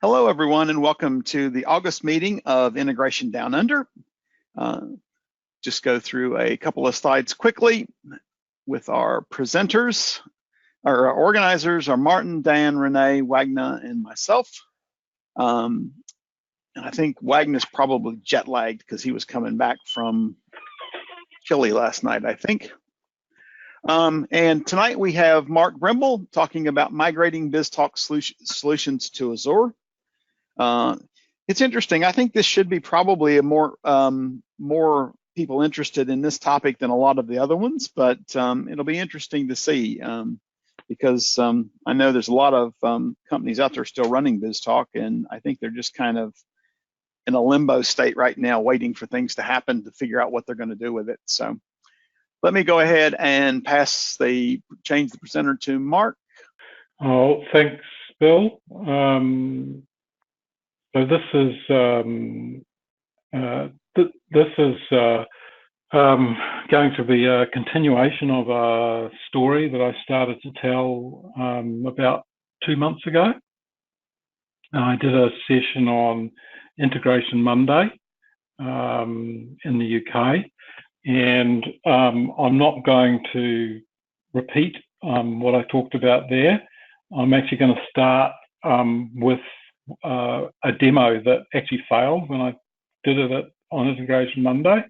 Hello, everyone, and welcome to the August meeting of Integration Down Under. Just go through a couple of slides quickly with our presenters. Our organizers are Martin, Dan, Renee, Wagner, and myself. And I think Wagner's probably jet lagged because he was coming back from Chile last night, I think. And tonight we have Mark Brimble talking about migrating BizTalk solutions to Azure. It's interesting. I think this should be probably a more people interested in this topic than a lot of the other ones, but it'll be interesting to see because I know there's a lot of companies out there still running BizTalk, and I think they're just kind of in a limbo state right now, waiting for things to happen to figure out what they're going to do with it. So let me go ahead and change the presenter to Mark. Oh, thanks, Bill. So this is going to be a continuation of a story that I started to tell about 2 months ago. I did a session on Integration Monday in the UK, and I'm not going to repeat what I talked about there. I'm actually going to start with a demo that actually failed when I did it on Integration Monday.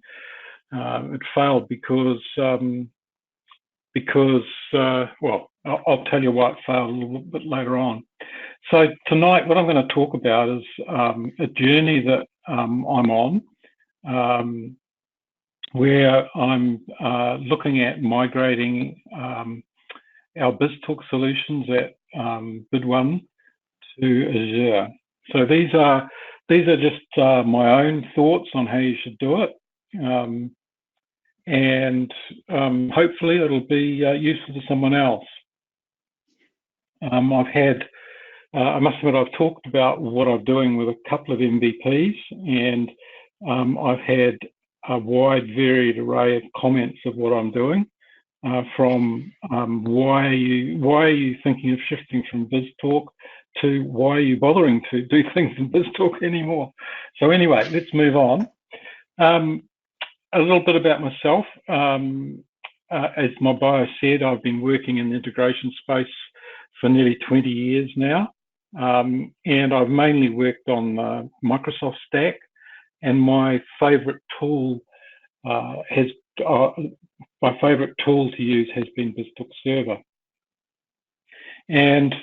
It failed because well, I'll tell you why it failed a little bit later on. So tonight, what I'm going to talk about is a journey that I'm on, where I'm looking at migrating our BizTalk solutions at Bid1 to Azure. So these are just my own thoughts on how you should do it, and hopefully it'll be useful to someone else. I must admit, I've talked about what I'm doing with a couple of MVPs, and I've had a wide, varied array of comments of what I'm doing. From why are you thinking of shifting from BizTalk to why are you bothering to do things in BizTalk anymore? So anyway, let's move on. A little bit about myself. As my bio said, I've been working in the integration space for nearly 20 years now, and I've mainly worked on the Microsoft stack, and my favorite tool to use has been BizTalk Server. And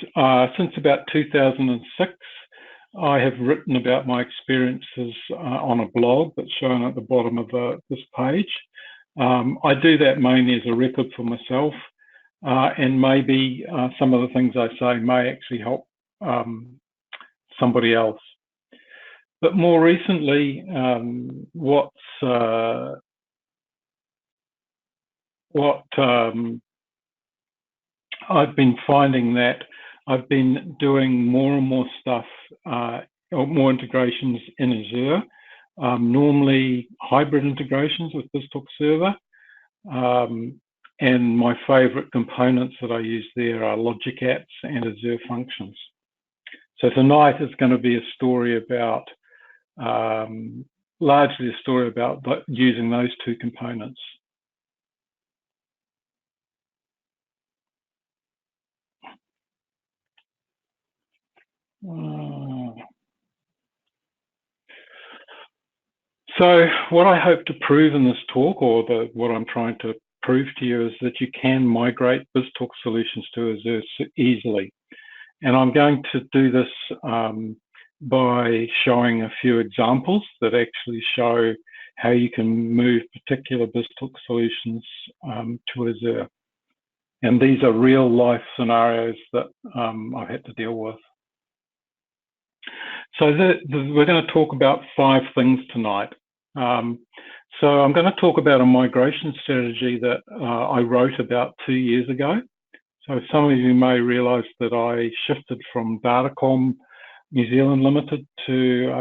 since about 2006, I have written about my experiences on a blog that's shown at the bottom of this page. I do that mainly as a record for myself, and maybe some of the things I say may actually help somebody else. But more recently, I've been finding that I've been doing more and more stuff, or more integrations in Azure, normally hybrid integrations with BizTalk Server. And my favorite components that I use there are Logic Apps and Azure Functions. So tonight is going to be a story about, largely a story about using those two components. So what I hope to prove in this talk, or what I'm trying to prove to you, is that you can migrate BizTalk solutions to Azure easily. And I'm going to do this by showing a few examples that actually show how you can move particular BizTalk solutions to Azure. And these are real life scenarios that I've had to deal with. So we're going to talk about 5 things tonight. So I'm going to talk about a migration strategy that I wrote about 2 years ago. So some of you may realise that I shifted from Datacom New Zealand Limited to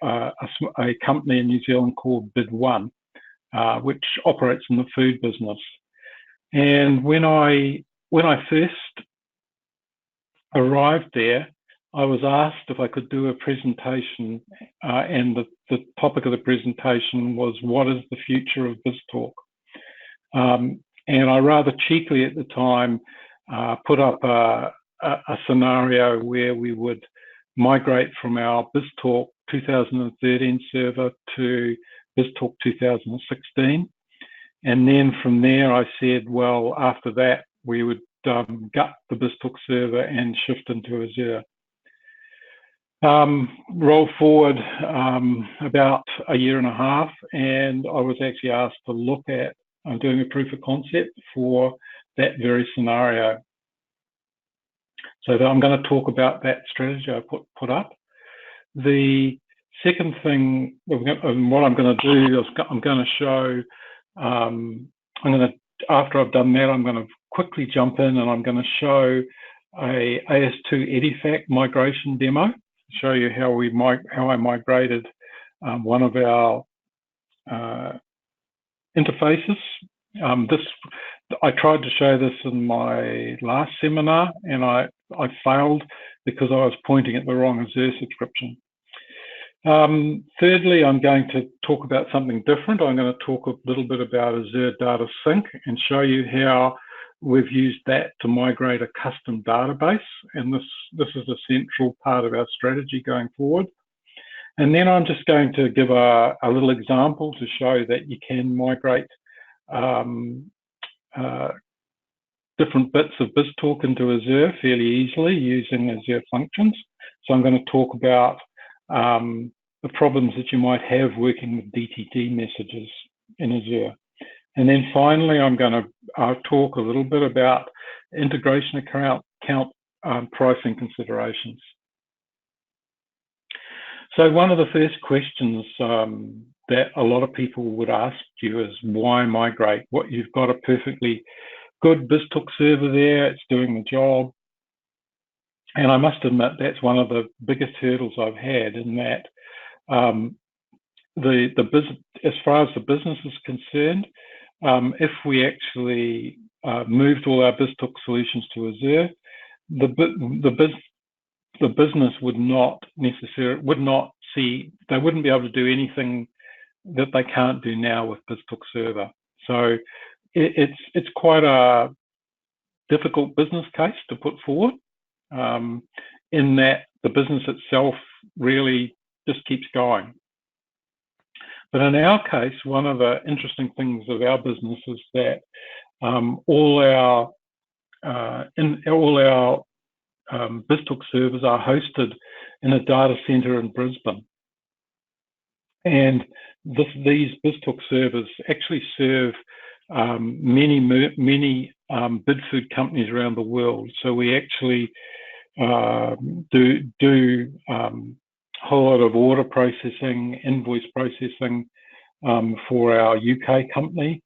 a company in New Zealand called Bid1, which operates in the food business. And when I first arrived there, I was asked if I could do a presentation, and the topic of the presentation was, what is the future of BizTalk? And I rather cheekily at the time put up a scenario where we would migrate from our BizTalk 2013 server to BizTalk 2016. And then from there, I said, well, after that, we would gut the BizTalk server and shift into Azure. Roll forward about a year and a half, and I was actually asked to look at doing a proof of concept for that very scenario. So I'm going to talk about that strategy I put up. The second thing, what I'm going to do is I'm going to show, after I've done that, I'm going to quickly jump in and I'm going to show a AS2 EDIFACT migration demo, show you how I migrated one of our interfaces. I tried to show this in my last seminar, and I failed because I was pointing at the wrong Azure subscription. Thirdly, I'm going to talk about something different. I'm going to talk a little bit about Azure Data Sync and show you how we've used that to migrate a custom database, and this is a central part of our strategy going forward. And then I'm just going to give a little example to show that you can migrate different bits of BizTalk into Azure fairly easily using Azure functions. So I'm going to talk about the problems that you might have working with DTD messages in Azure. And then finally, I'm going to talk a little bit about integration account pricing considerations. So one of the first questions that a lot of people would ask you is, why migrate? What, you've got a perfectly good BizTalk server there, it's doing the job. And I must admit, that's one of the biggest hurdles I've had, in that as far as the business is concerned, if we actually moved all our BizTalk solutions to Azure, the business would not see, they wouldn't be able to do anything that they can't do now with BizTalk server. So it's quite a difficult business case to put forward, in that the business itself really just keeps going. But in our case, one of the interesting things of our business is that all our BizTalk servers are hosted in a data center in Brisbane. And these BizTalk servers actually serve many bid food companies around the world. So we actually do a whole lot of order processing, invoice processing for our UK company,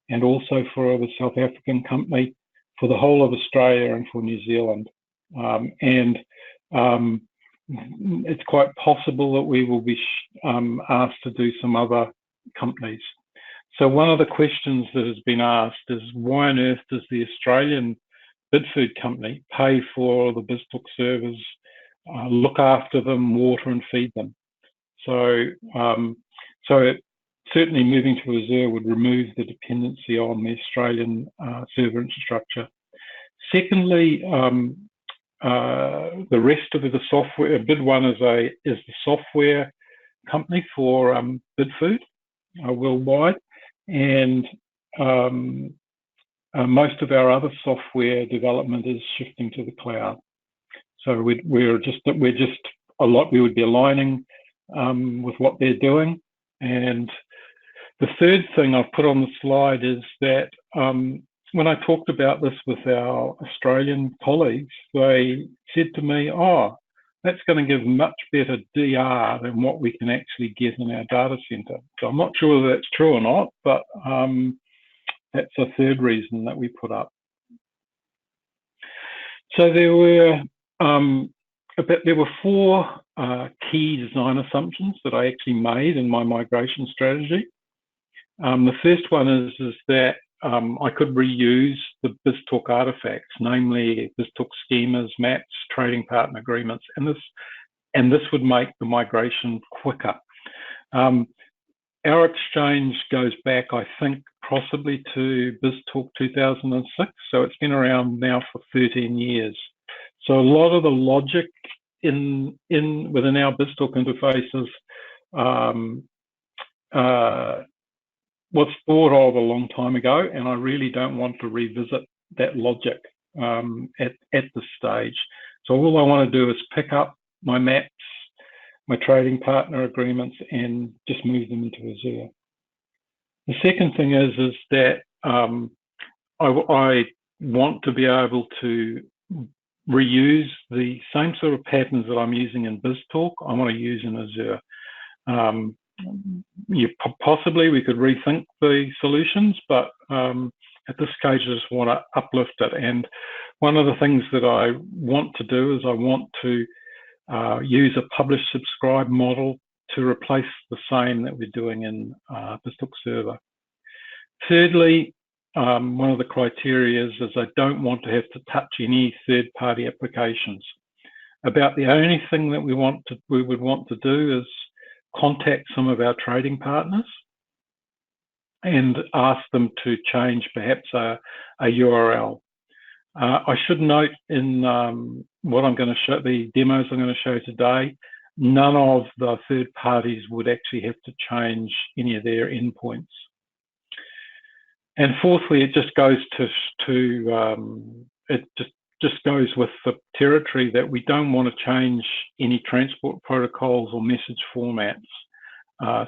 and also for the South African company, for the whole of Australia and for New Zealand. It's quite possible that we will be asked to do some other companies. So one of the questions that has been asked is, why on earth does the Australian bid food company pay for the BizTalk servers, look after them, water and feed them? So certainly moving to Azure would remove the dependency on the Australian server infrastructure. Secondly, the rest of the software, BidOne is the software company for BidFood worldwide, and most of our other software development is shifting to the cloud. So we would be aligning with what they're doing. And the third thing I've put on the slide is that when I talked about this with our Australian colleagues, they said to me, oh, that's going to give much better DR than what we can actually get in our data center. So I'm not sure whether that's true or not, but that's a third reason that we put up. So there were four key design assumptions that I actually made in my migration strategy. The first one is that I could reuse the BizTalk artifacts, namely BizTalk schemas, maps, trading partner agreements, and this would make the migration quicker. Our exchange goes back, I think, possibly to BizTalk 2006, so it's been around now for 13 years. So a lot of the logic within our BizTalk interfaces was thought of a long time ago, and I really don't want to revisit that logic at this stage. So all I want to do is pick up my maps, my trading partner agreements, and just move them into Azure. The second thing is that I want to be able to reuse the same sort of patterns that I'm using in BizTalk. I want to use in Azure. Possibly we could rethink the solutions, but at this stage I just want to uplift it. And one of the things that I want to do is I want to use a publish subscribe model to replace the same that we're doing in BizTalk Server. Thirdly, one of the criteria is I don't want to have to touch any third-party applications. About the only thing that we would want to do is contact some of our trading partners and ask them to change perhaps a URL. I should note in what I'm going to show, the demos I'm going to show today, none of the third parties would actually have to change any of their endpoints. And fourthly, it just goes it just goes with the territory that we don't want to change any transport protocols or message formats.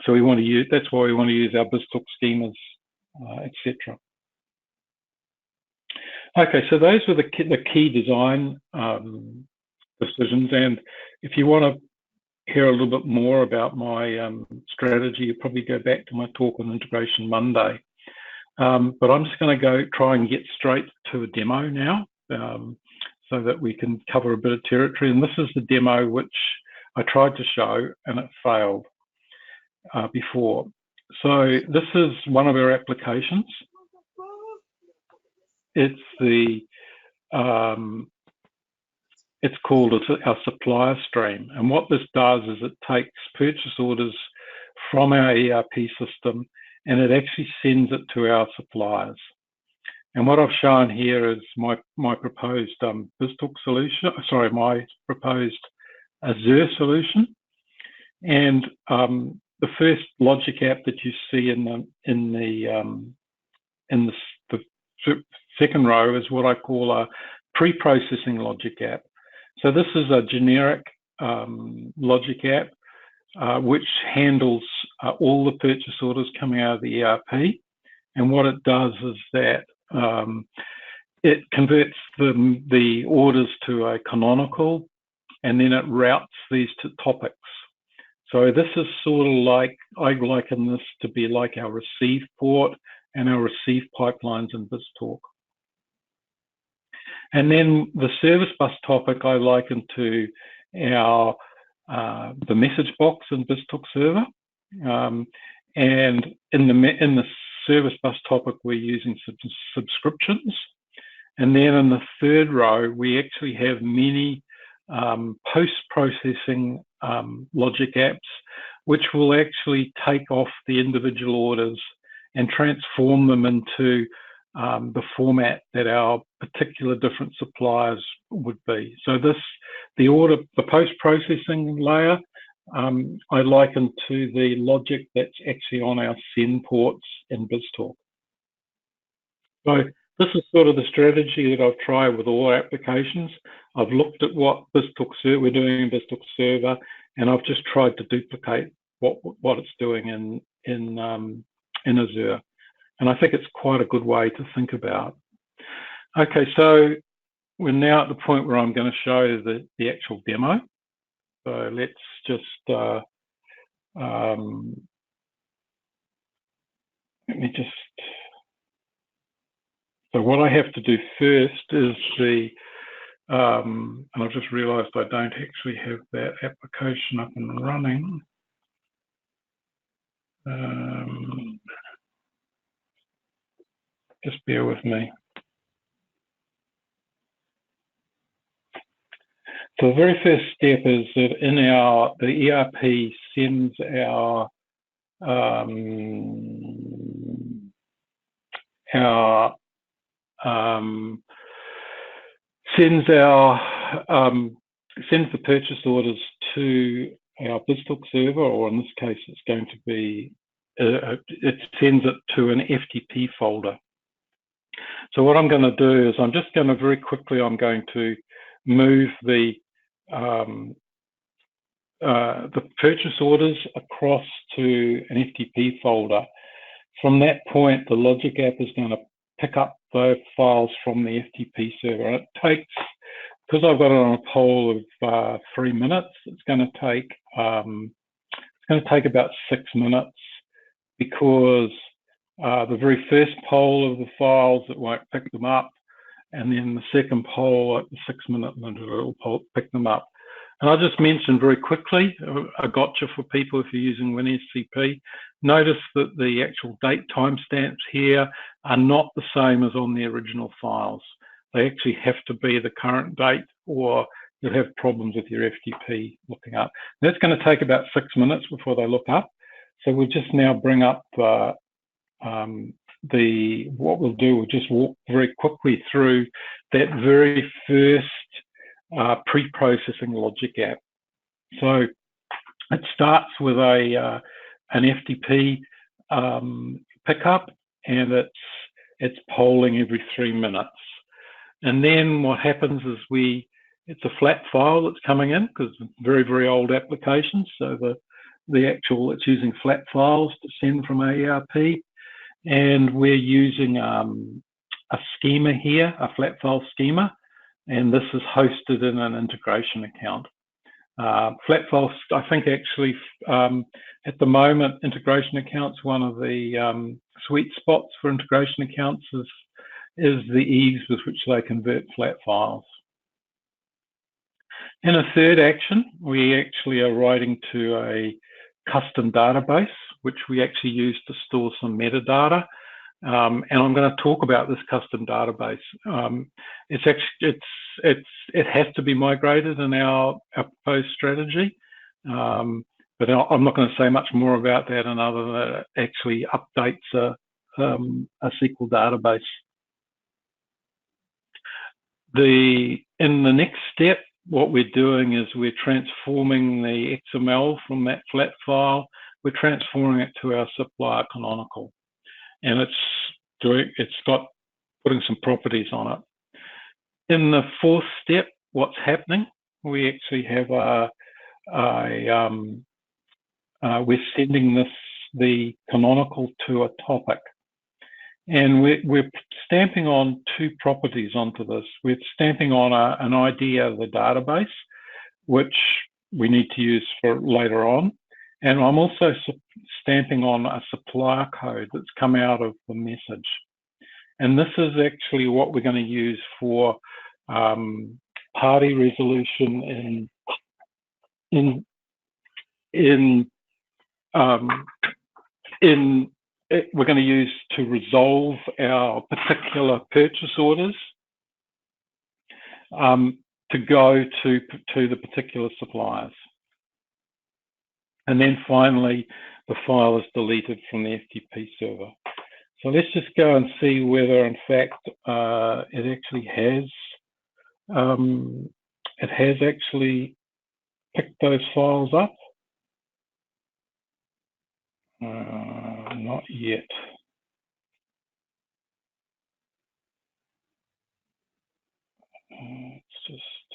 So we want to use, that's why we want to use our BizTalk schemas, etc. Okay, so those were the key design decisions. And if you want to hear a little bit more about my strategy, you probably go back to my talk on Integration Monday. But I'm just going to try and get straight to a demo now, so that we can cover a bit of territory. And this is the demo which I tried to show and it failed before. So this is one of our applications. It's it's called our supplier stream. And what this does is it takes purchase orders from our ERP system and it actually sends it to our suppliers. And what I've shown here is my proposed BizTalk solution, sorry, my proposed Azure solution. And the first logic app that you see in the second row is what I call a pre-processing logic app. So this is a generic logic app which handles all the purchase orders coming out of the ERP. And what it does is that it converts the orders to a canonical, and then it routes these to topics. So this is sort of like, I liken this to be like our receive port and our receive pipelines in BizTalk. And then the service bus topic I liken to our the message box in BizTalk Server. And in the service bus topic, we're using subscriptions. And then in the third row, we actually have many post-processing logic apps, which will actually take off the individual orders and transform them into the format that our particular different suppliers would be. So the post-processing layer, I liken to the logic that's actually on our send ports in BizTalk. So this is sort of the strategy that I've tried with all applications. I've looked at what BizTalk Server we're doing in BizTalk Server, and I've just tried to duplicate what it's doing in Azure. And I think it's quite a good way to think about. Okay, so we're now at the point where I'm going to show the actual demo. So let's just let me just. So what I have to do first is and I've just realised I don't actually have that application up and running. Just bear with me. So the very first step is that in the ERP sends our sends the purchase orders to our BizTalk server, or in this case, it's going to be it sends it to an FTP folder. So what I'm going to do is I'm just going to very quickly move the purchase orders across to an FTP folder. From that point, the logic app is going to pick up the files from the FTP server. And it takes, because I've got it on a poll of 3 minutes, it's going to take about 6 minutes, because the very first poll of the files, it won't pick them up, and then the second poll at the 6-minute interval will pick them up. And I'll just mention very quickly a gotcha for people if you're using WinSCP. Notice that the actual date timestamps here are not the same as on the original files. They actually have to be the current date, or you'll have problems with your FTP looking up. And that's going to take about 6 minutes before they look up. So we'll just now bring up what we'll do, we'll just walk very quickly through that very first pre-processing logic app. So it starts with an FTP pickup, and it's polling every 3 minutes. And then what happens is it's a flat file that's coming in, because it's very, very old applications. So it's using flat files to send from ERP. And we're using a schema here, a flat file schema, and this is hosted in an integration account. Flat files, I think actually at the moment, integration accounts, one of the sweet spots for integration accounts is the ease with which they convert flat files. In a third action, we actually are writing to a custom database, which we actually use to store some metadata. And I'm going to talk about this custom database. It has to be migrated in our proposed strategy, but I'm not going to say much more about that, and other than that, it actually updates a SQL database. In the next step, what we're doing is we're transforming the XML from that flat file. We're transforming it to our supplier canonical, and it's got putting some properties on it. In the fourth step, what's happening? We actually have we're sending the canonical to a topic, and we're stamping on 2 properties onto this. We're stamping on an ID of the database, which we need to use for later on. And I'm also stamping on a supplier code that's come out of the message. And this is actually what we're going to use for party resolution we're going to use to resolve our particular purchase orders to go to the particular suppliers. And then finally, the file is deleted from the FTP server. So let's just go and see whether, in fact, it has actually picked those files up. Not yet. Let's just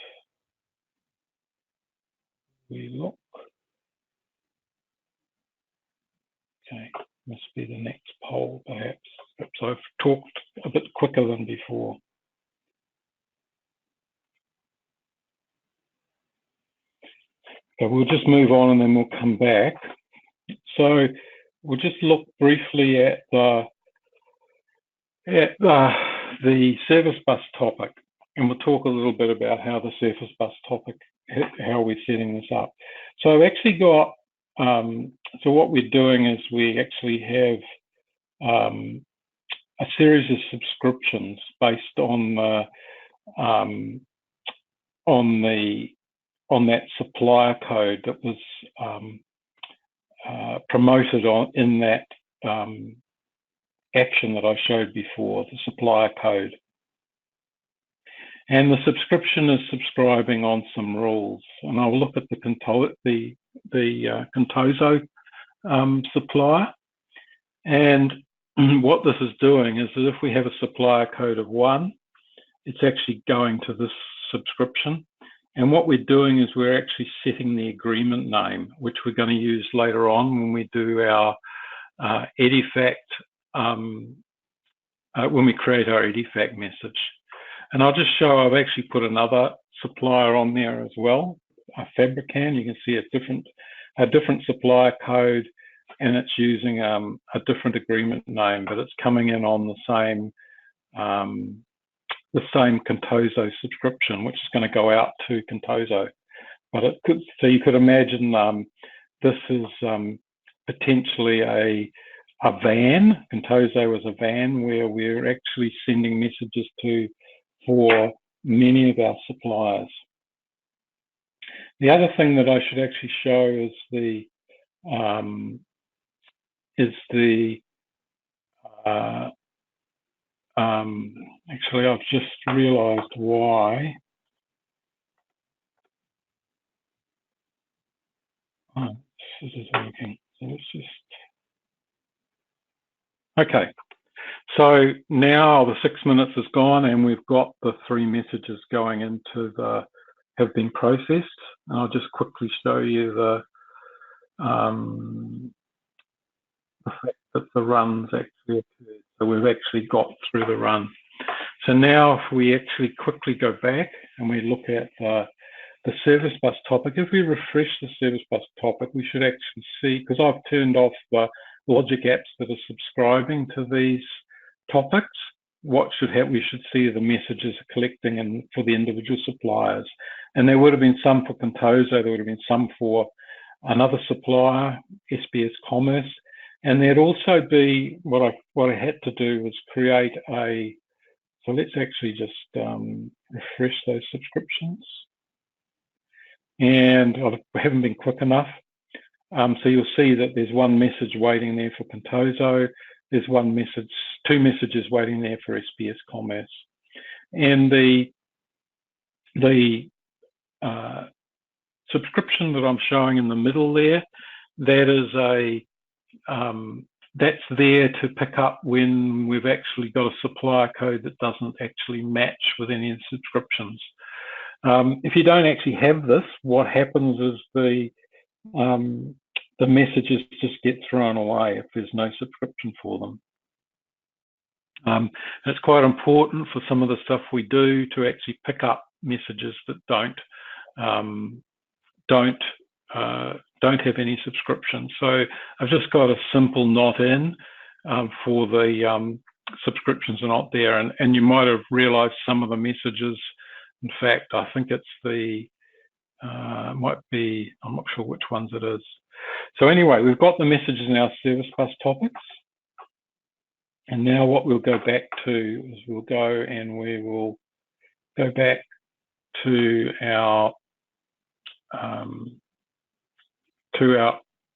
relook. Okay, must be the next poll, perhaps. Perhaps I've talked a bit quicker than before. So we'll just move on and then we'll come back. So we'll just look briefly at the service bus topic, and we'll talk a little bit about how the service bus topic, how we're setting this up. So I've actually got, so what we're doing is we actually have a series of subscriptions based on that supplier code that was promoted in that action that I showed before, the supplier code. And the subscription is subscribing on some rules. And I'll look at the Contoso supplier. And what this is doing is that if we have a supplier code of 1, it's actually going to this subscription. And what we're doing is we're actually setting the agreement name, which we're going to use later on when we do our EDIFACT, when we create our EDIFACT message. And I'll just show I've actually put another supplier on there as well, a Fabrican. You can see a different supplier code, and it's using a different agreement name, but it's coming in on the same Contoso subscription, which is going to go out to Contoso. But it could, so you could imagine this is potentially a van. Contoso is a van where we're actually sending messages to for many of our suppliers. The other thing that I should actually show is actually I've just realized why. Oh, this is working. So let's just, okay. So now the 6 minutes is gone and we've got the 3 messages going into have been processed. And I'll just quickly show you the fact that the run's actually occurred. So we've actually got through the run. So now if we actually quickly go back and we look at the service bus topic, if we refresh the service bus topic, we should actually see, because I've turned off the logic apps that are subscribing to these topics, what should happen, we should see the messages collecting and for the individual suppliers. And there would have been some for Contoso, there would have been some for another supplier, SBS Commerce, and there'd also be, what I had to do was create a, so let's actually just refresh those subscriptions. And I haven't been quick enough. So you'll see that there's one message waiting there for Contoso. There's one message, 2 messages waiting there for SBS Commerce. And the subscription that I'm showing in the middle there, that is that's there to pick up when we've actually got a supplier code that doesn't actually match with any of the subscriptions. If you don't actually have this, what happens is the messages just get thrown away if there's no subscription for them. It's quite important for some of the stuff we do to actually pick up messages that don't have any subscriptions. So I've just got a simple not in for the subscriptions are not there, and you might have realized some of the messages. In fact, I think it's the might be, I'm not sure which ones it is. So anyway, we've got the messages in our service bus topics. And now what we'll go back to is we'll go and we will go back to our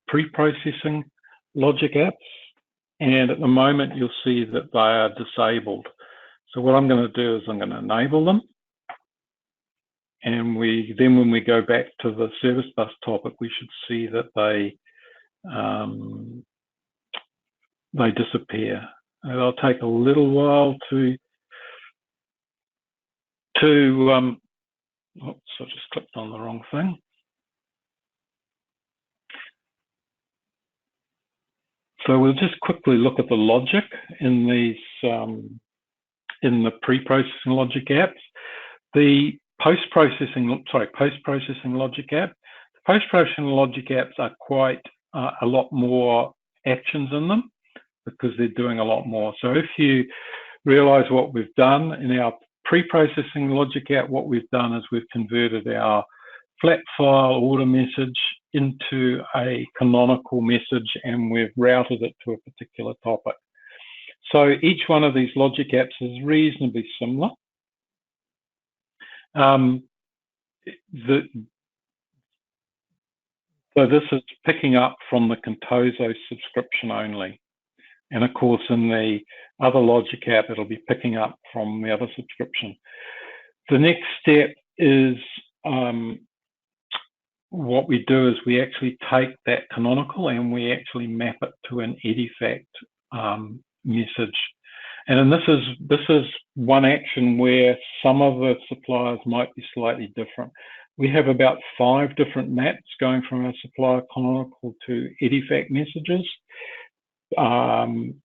pre-processing logic apps. And at the moment, you'll see that they are disabled. So what I'm going to do is I'm going to enable them. And then when we go back to the service bus topic, we should see that they disappear. It'll take a little while to oops, I just clicked on the wrong thing. So we'll just quickly look at the logic in these in the pre-processing logic apps. The post-processing logic app. Post-processing logic apps are quite a lot more actions in them because they're doing a lot more. So if you realize what we've done in our pre-processing logic app, what we've done is we've converted our flat file order message into a canonical message and we've routed it to a particular topic. So each one of these logic apps is reasonably similar. So this is picking up from the Contoso subscription only. And of course, in the other logic app, it'll be picking up from the other subscription. The next step is what we do is we actually take that canonical and we actually map it to an EDIFACT message. And this is one action where some of the suppliers might be slightly different. We have about 5 different maps going from our supplier canonical to EDIFACT messages. And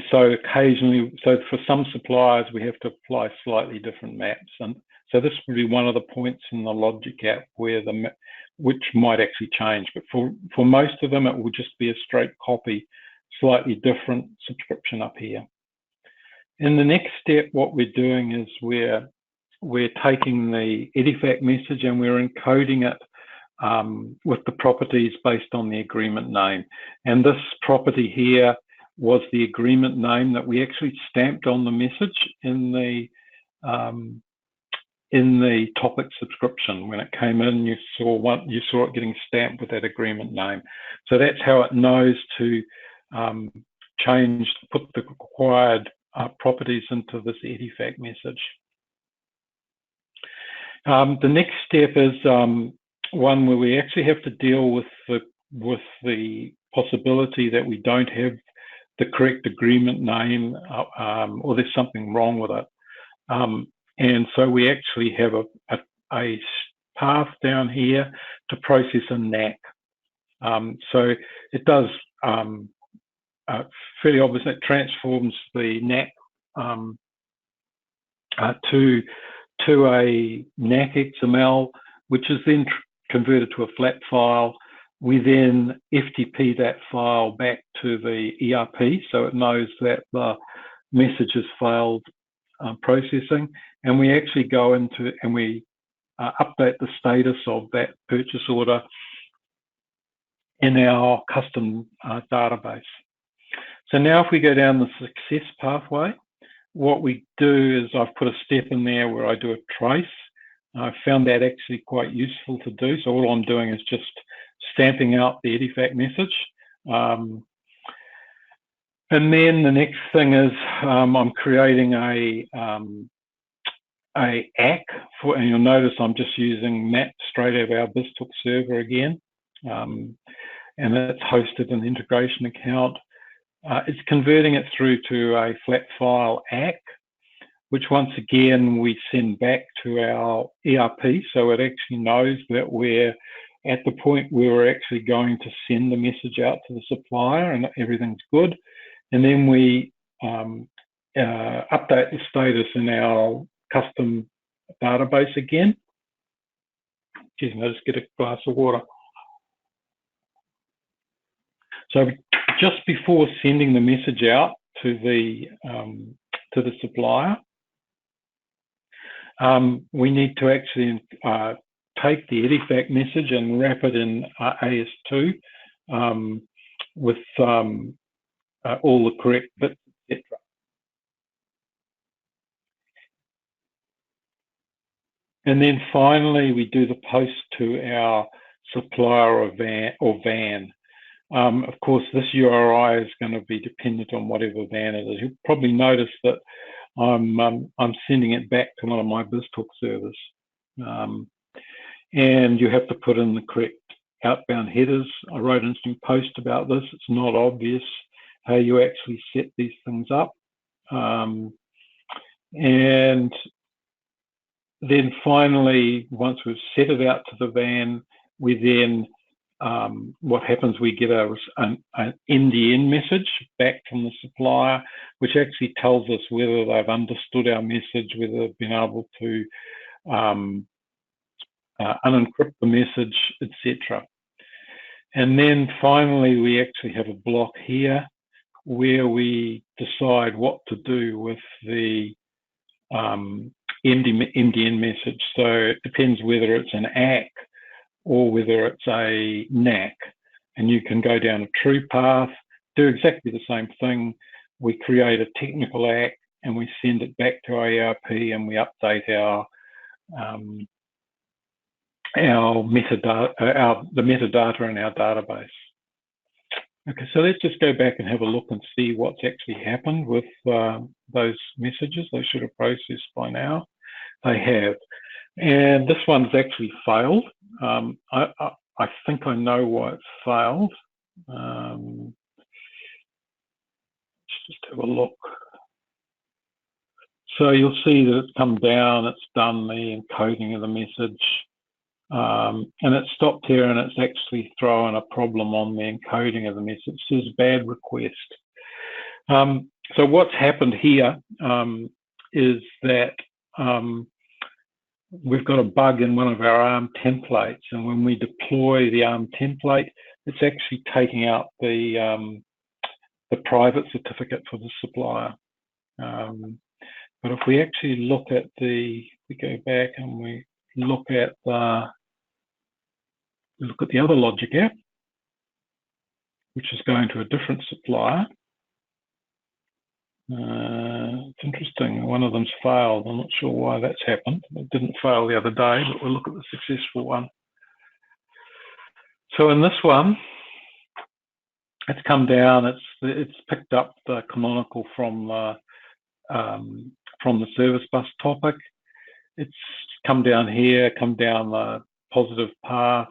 so occasionally, so for some suppliers, we have to apply slightly different maps. And so this would be one of the points in the logic app where which might actually change. But for most of them, it will just be a straight copy, slightly different subscription up here. In the next step, what we're doing is we're taking the EDIFACT message and we're encoding it with the properties based on the agreement name. And this property here was the agreement name that we actually stamped on the message in the topic subscription. When it came in, you saw it getting stamped with that agreement name. So that's how it knows to put the required properties into this EDIFACT message. The next step is one where we actually have to deal with the possibility that we don't have the correct agreement name or there's something wrong with it. And so we actually have a path down here to process a NAC. So it does fairly obvious. It transforms the NAC to a NAC XML, which is then converted to a flat file. We then FTP that file back to the ERP, so it knows that the message has failed processing, and we actually go into and we update the status of that purchase order in our custom database. So now if we go down the success pathway, what we do is I've put a step in there where I do a trace. I found that actually quite useful to do. So all I'm doing is just stamping out the EDIFACT message. And then the next thing is I'm creating a ACK for, and you'll notice I'm just using map straight out of our BizTalk server again. And it's hosted in the integration account. It's converting it through to a flat file ACK, which once again we send back to our ERP, so it actually knows that we're at the point where we're actually going to send the message out to the supplier and everything's good. And then we update the status in our custom database again. Excuse me, I'll just get a glass of water. So just before sending the message out to the supplier, we need to actually take the EDIFACT message and wrap it in AS2 with all the correct bits, etc. And then finally, we do the post to our supplier or van. Of course, this URI is going to be dependent on whatever van it is. You'll probably notice that I'm sending it back to one of my BizTalk servers. And you have to put in the correct outbound headers. I wrote an interesting post about this. It's not obvious how you actually set these things up. And then finally, once we've set it out to the van, we then, what happens, we get an end-to-end message back from the supplier, which actually tells us whether they've understood our message, whether they've been able to unencrypt the message, etc. And then finally, we actually have a block here where we decide what to do with the end-to-end message. So it depends whether it's an ACK or whether it's a NAC. And you can go down a true path, do exactly the same thing we create a technical act and we send it back to our ERP and we update our metadata, the metadata in our database. Okay, so let's just go back and have a look and see what's actually happened with those messages. They should have processed by now. They have. And this one's actually failed. I think I know why it's failed. Let's just have a look. So you'll see that it's come down, it's done the encoding of the message, and it's stopped here and it's actually thrown a problem on the encoding of the message. It says bad request. So what's happened here is that we've got a bug in one of our ARM templates, and when we deploy the ARM template, it's actually taking out the private certificate for the supplier. But if we actually look at we go back and we look at the other logic app, which is going to a different supplier. It's interesting, one of them's failed. I'm not sure why that's happened. It didn't fail the other day, but we'll look at the successful one. So in this one, it's come down, it's picked up the canonical from the service bus topic. It's come down here, come down the positive path.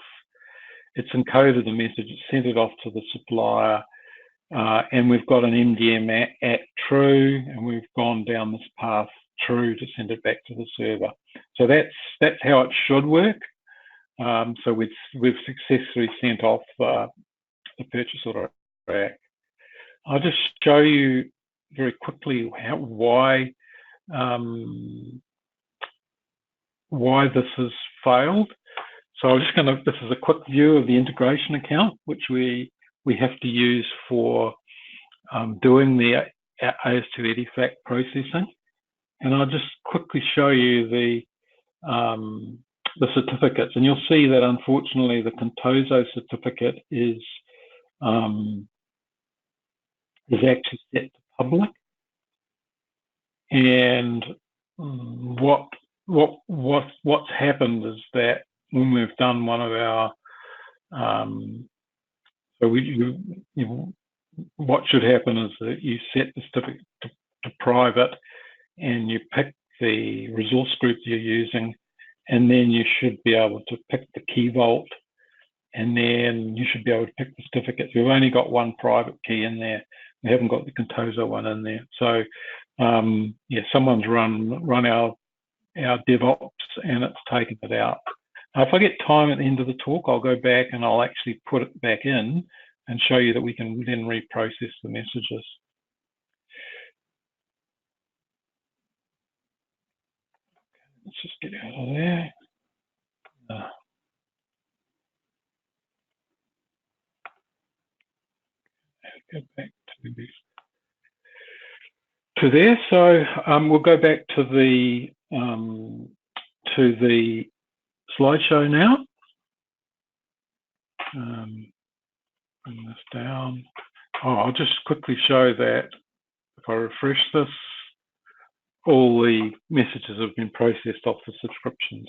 It's encoded the message, it's sent it off to the supplier, and we've got an MDM at true, and we've gone down this path true to send it back to the server. So that's how it should work. So we've successfully sent off the purchase order back. I'll just show you very quickly why this has failed. So I'm just this is a quick view of the integration account, which we have to use for doing the AS2 EDIFACT processing. And I'll just quickly show you the certificates, and you'll see that unfortunately the Contoso certificate is actually set to public. And what's happened is that when we've done one of our what should happen is that you set the certificate to private, and you pick the resource group you're using, and then you should be able to pick the key vault, and then you should be able to pick the certificates. We've only got one private key in there. We haven't got the Contoso one in there. So yeah, someone's run our DevOps and it's taken it out. If I get time at the end of the talk, I'll go back and I'll actually put it back in and show you that we can then reprocess the messages. Let's just get out of there. Go back to there. So we'll go back to the slideshow now. Bring this down. I'll just quickly show that if I refresh this, all the messages have been processed off the subscriptions.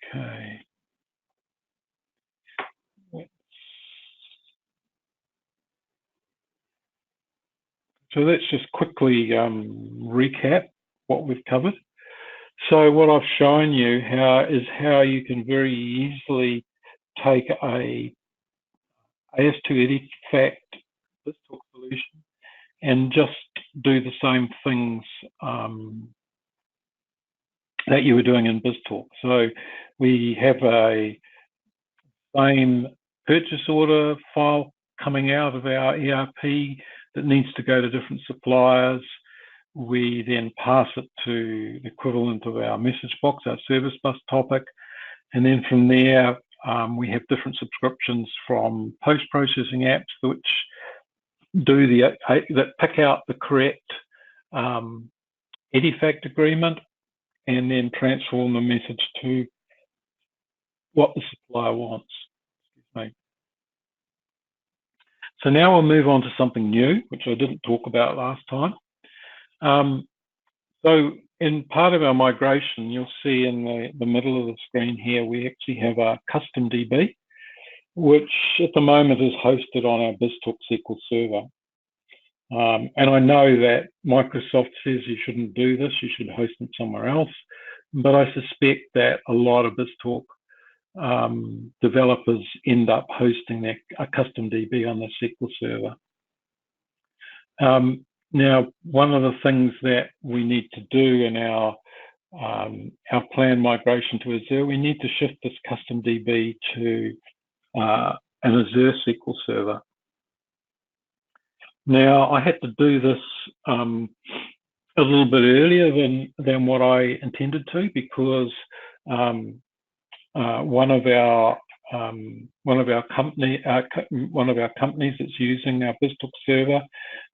Okay. So let's just quickly recap what we've covered. So what I've shown you is how you can very easily take a AS2 EDIFACT BizTalk solution and just do the same things that you were doing in BizTalk. So we have a same purchase order file coming out of our ERP that needs to go to different suppliers. We then pass it to the equivalent of our message box, our service bus topic. And then from there, we have different subscriptions from post-processing apps which do that pick out the correct EDIFACT agreement and then transform the message to what the supplier wants. So now we'll move on to something new, which I didn't talk about last time. So in part of our migration, you'll see in the middle of the screen here, we actually have a custom DB, which at the moment is hosted on our BizTalk SQL Server. And I know that Microsoft says you shouldn't do this, you should host it somewhere else, but I suspect that a lot of BizTalk developers end up hosting a custom DB on the SQL Server. Now, one of the things that we need to do in our planned migration to Azure, we need to shift this custom DB to an Azure SQL Server. Now, I had to do this a little bit earlier than what I intended to, because one of our companies that's using our BizTalk server,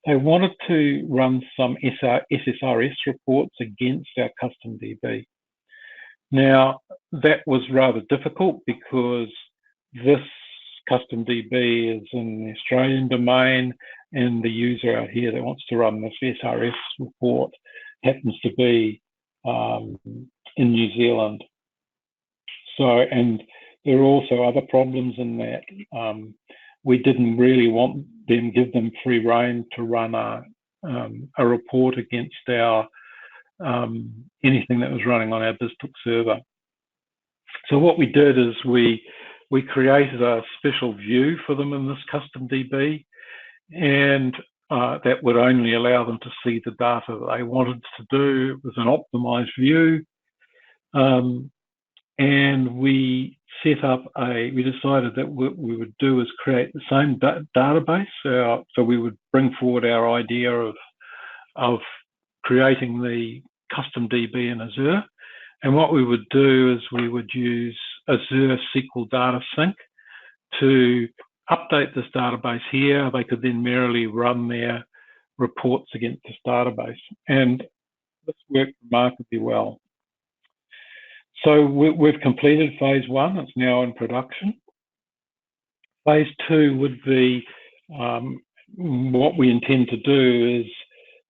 they wanted to run some SSRS reports against our custom DB. Now, that was rather difficult because this custom DB is in the Australian domain, and the user out here that wants to run this SRS report happens to be in New Zealand. So, and there are also other problems in that we didn't really want them, give them free rein to run a report against our anything that was running on our BizTalk server. So what we did is we created a special view for them in this custom DB, and that would only allow them to see the data that they wanted to do. It was an optimized view. And we set up we decided that what we would do is create the same database. So we would bring forward our idea of creating the custom DB in Azure. And what we would do is we would use Azure SQL Data Sync to update this database here. They could then merely run their reports against this database. And this worked remarkably well. So we've completed phase 1. It's now in production. Phase 2 would be what we intend to do is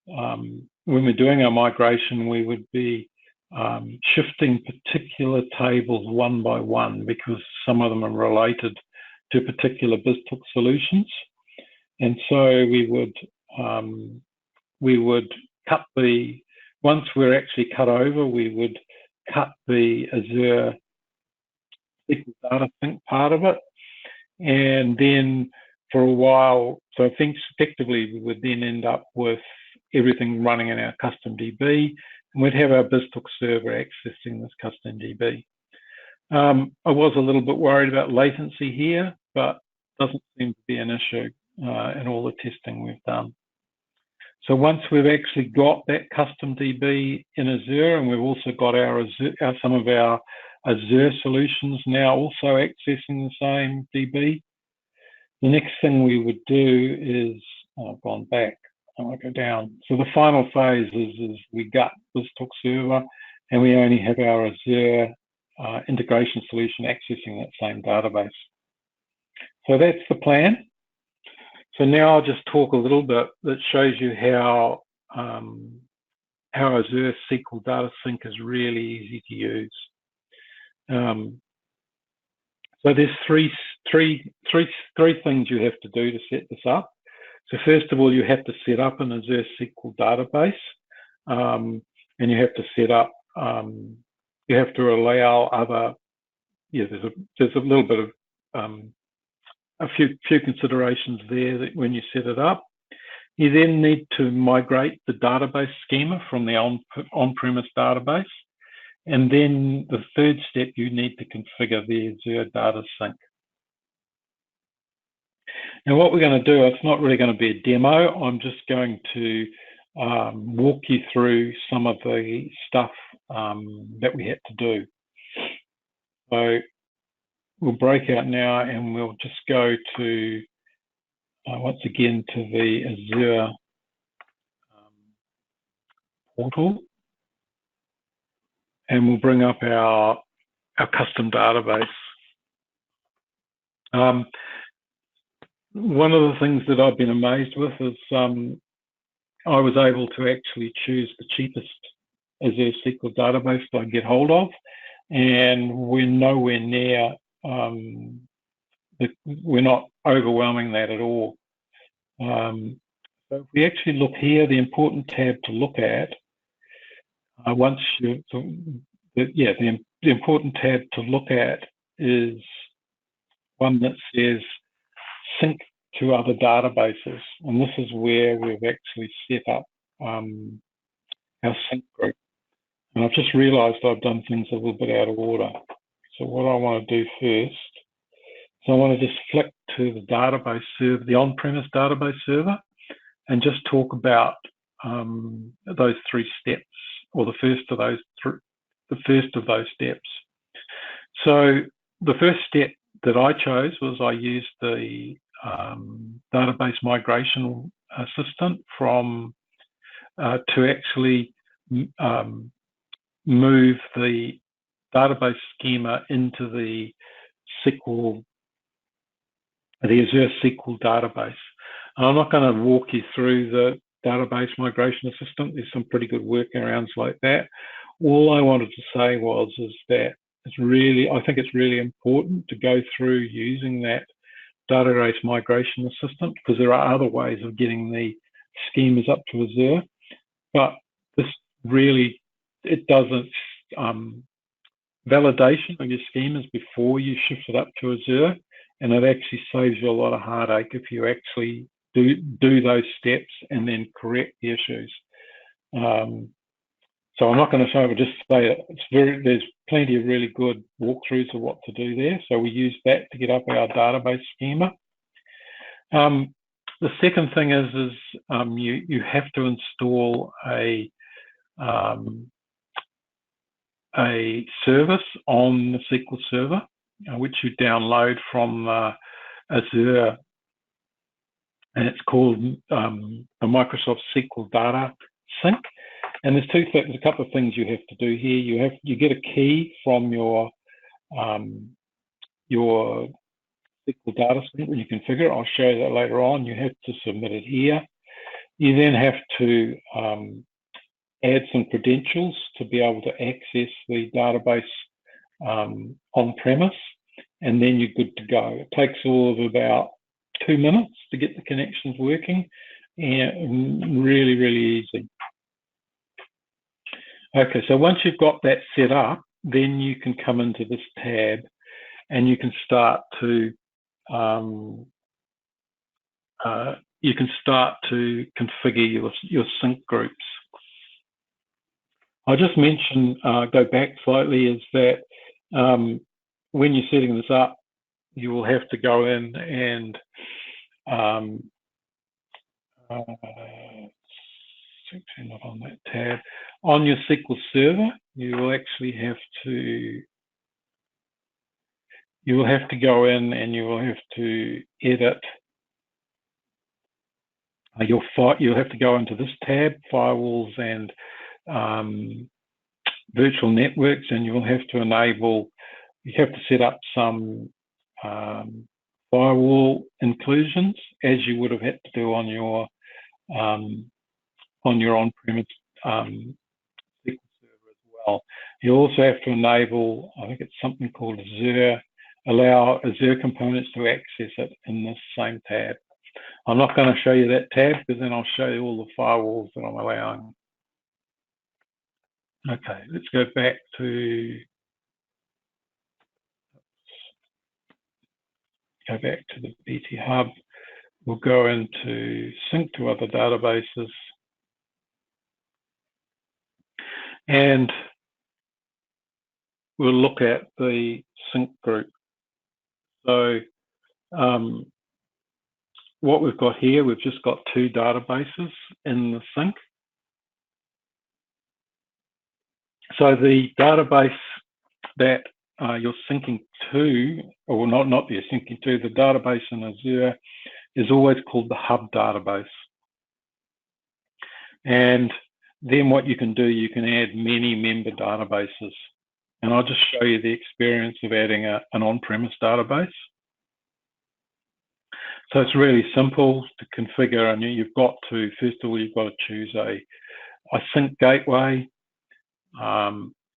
when we're doing our migration, we would be shifting particular tables one by one, because some of them are related to particular BizTalk solutions. And so we would cut once we're actually cut over, we would cut the Azure SQL Data Sync part of it. And then for a while, so I think effectively we would then end up with everything running in our custom DB, and we'd have our BizTalk server accessing this custom DB. I was a little bit worried about latency here, but it doesn't seem to be an issue in all the testing we've done. So once we've actually got that custom DB in Azure, and we've also got some of our Azure solutions now also accessing the same DB, the next thing we would do is, I've gone back, I want to go down. So the final phase is we gut BizTalk server, and we only have our Azure integration solution accessing that same database. So that's the plan. So now I'll just talk a little bit that shows you how Azure SQL Data Sync is really easy to use. So there's three things you have to do to set this up. So first of all, you have to set up an Azure SQL database, and you have to set up, you have to allow other, there's a little bit of, a few considerations there that when you set it up. You then need to migrate the database schema from the on-premise database. And then the third step, you need to configure the Azure Data Sync. Now what we're going to do, it's not really going to be a demo. I'm just going to walk you through some of the stuff that we had to do. So we'll break out now and we'll just go to, once again, to the Azure portal. And we'll bring up our custom database. one of the things that I've been amazed with is I was able to actually choose the cheapest Azure SQL database that I get hold of, and we're nowhere near, we're not overwhelming that at all. So if we actually look here, the important tab to look at, the important tab to look at is one that says sync to other databases, and this is where we've actually set up our sync group. And I've just realized I've done things a little bit out of order. So what I want to do first is I want to just flick to the database server, the on-premise database server, and just talk about those 3 steps, or the first of those steps. So the first step that I chose was I used the database migration assistant from to actually move the database schema into the Azure SQL database. And I'm not going to walk you through the database migration assistant. There's some pretty good workarounds like that. All I wanted to say is that I think it's really important to go through using that database migration assistant, because there are other ways of getting the schemas up to Azure, but this really, it doesn't validation of your schemas before you shift it up to Azure, and it actually saves you a lot of heartache if you actually do those steps and then correct the issues. So I'm not going to say, but just say there's plenty of really good walkthroughs of what to do there. So we use that to get up our database schema. The second thing is you have to install a service on the SQL Server, which you download from Azure, and it's called the Microsoft SQL Data Sync. And there's a couple of things you have to do here. You get a key from your SQL Data Sync when you configure it. I'll show you that later on. You have to submit it here. You then have to add some credentials to be able to access the database on-premise, and then you're good to go. It takes all of about 2 minutes to get the connections working, and really, really easy. Okay, so once you've got that set up, then you can come into this tab and you can start to configure your sync groups. I'll just mention, go back slightly, is that when you're setting this up, you will have to go in and not on that tab. On your SQL Server, you will actually have to go in and you will have to edit you'll have to go into this tab, Firewalls and Virtual Networks, and you will have to set up some firewall inclusions, as you would have had to do on your on-premise SQL Server as well. You also have to enable, I think it's something called Azure, allow Azure components to access it in this same tab. I'm not going to show you that tab, because then I'll show you all the firewalls that I'm allowing. Okay, let's go back to the BT Hub. We'll go into sync to other databases, and we'll look at the sync group. So what we've got here, we've just got 2 databases in the sync. So the database that you're syncing to, or not that you're syncing to, the database in Azure is always called the hub database. And then what you can do, you can add many member databases. And I'll just show you the experience of adding an on-premise database. So it's really simple to configure, and you've got to, first of all, you've got to choose a sync gateway.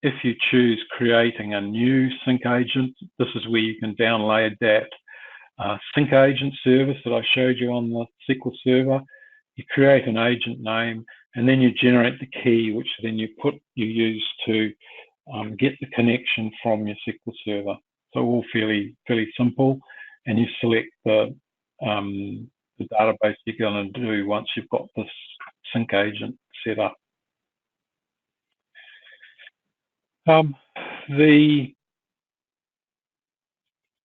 If you choose creating a new sync agent, this is where you can download that sync agent service that I showed you on the SQL Server. You create an agent name, and then you generate the key, which then you use to get the connection from your SQL Server. So all fairly simple, and you select the database you're going to do once you've got this sync agent set up. The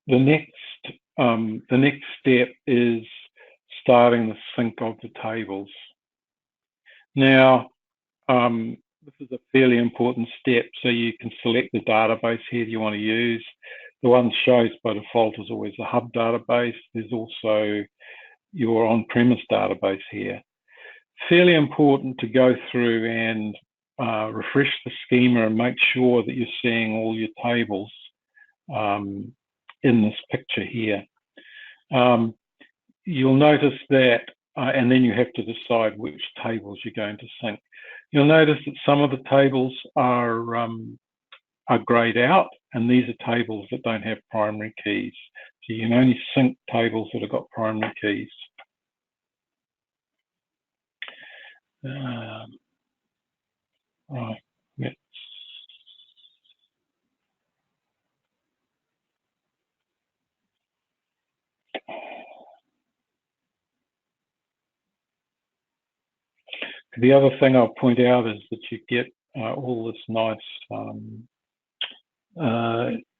next step is starting the sync of the tables. Now, this is a fairly important step, so you can select the database here you want to use. The one shows by default is always the hub database. There's also your on-premise database here. Fairly important to go through and refresh the schema and make sure that you're seeing all your tables in this picture here. You'll notice that, and then you have to decide which tables you're going to sync. You'll notice that some of the tables are grayed out, and these are tables that don't have primary keys. So you can only sync tables that have got primary keys. Right, let's the other thing I'll point out is that you get all this nice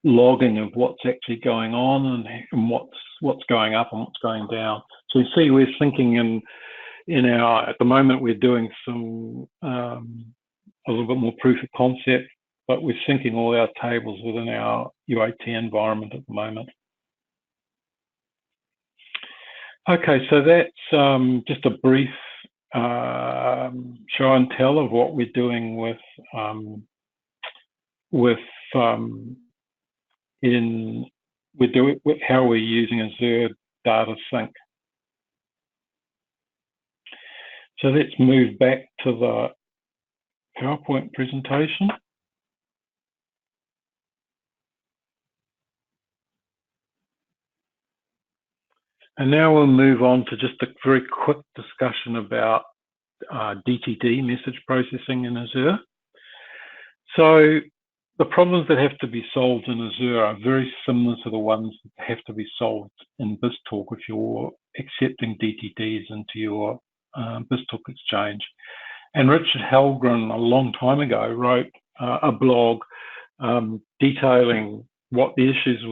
logging of what's actually going on and what's going up and what's going down. So you see we're syncing in our, at the moment we're doing some a little bit more proof of concept, but we're syncing all our tables within our UAT environment at the moment. Okay, so that's just a brief show and tell of what we're doing how we're using Azure Data Sync. So let's move back to the PowerPoint presentation. And now we'll move on to just a very quick discussion about DTD Message Processing in Azure. So the problems that have to be solved in Azure are very similar to the ones that have to be solved in BizTalk if you're accepting DTDs into your BizTalk exchange. And Richard Hellgren, a long time ago, wrote a blog detailing what the issues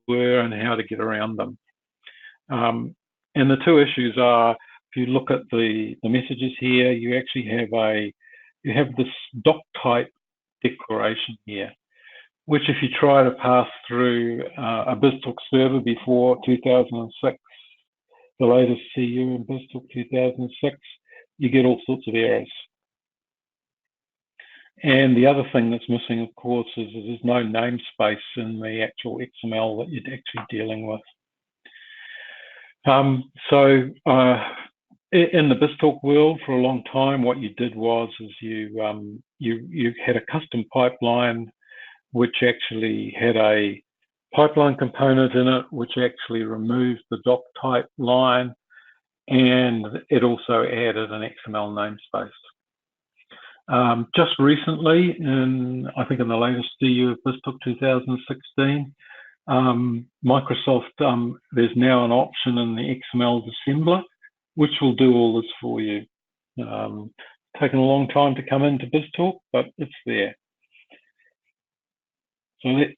were and how to get around them. And the two issues are, if you look at the messages here, you actually have this doc type declaration here, which if you try to pass through a BizTalk server before 2006, the latest CU in BizTalk 2006, you get all sorts of errors. And the other thing that's missing, of course, is there's no namespace in the actual XML that you're actually dealing with. So in the BizTalk world, for a long time, what you did was you had a custom pipeline which actually had a pipeline component in it, which actually removed the doc type line, and it also added an XML namespace. Just recently, I think in the latest CU of BizTalk 2016, Microsoft, there's now an option in the XML assembler, which will do all this for you. Taken a long time to come into BizTalk, but it's there. So let's,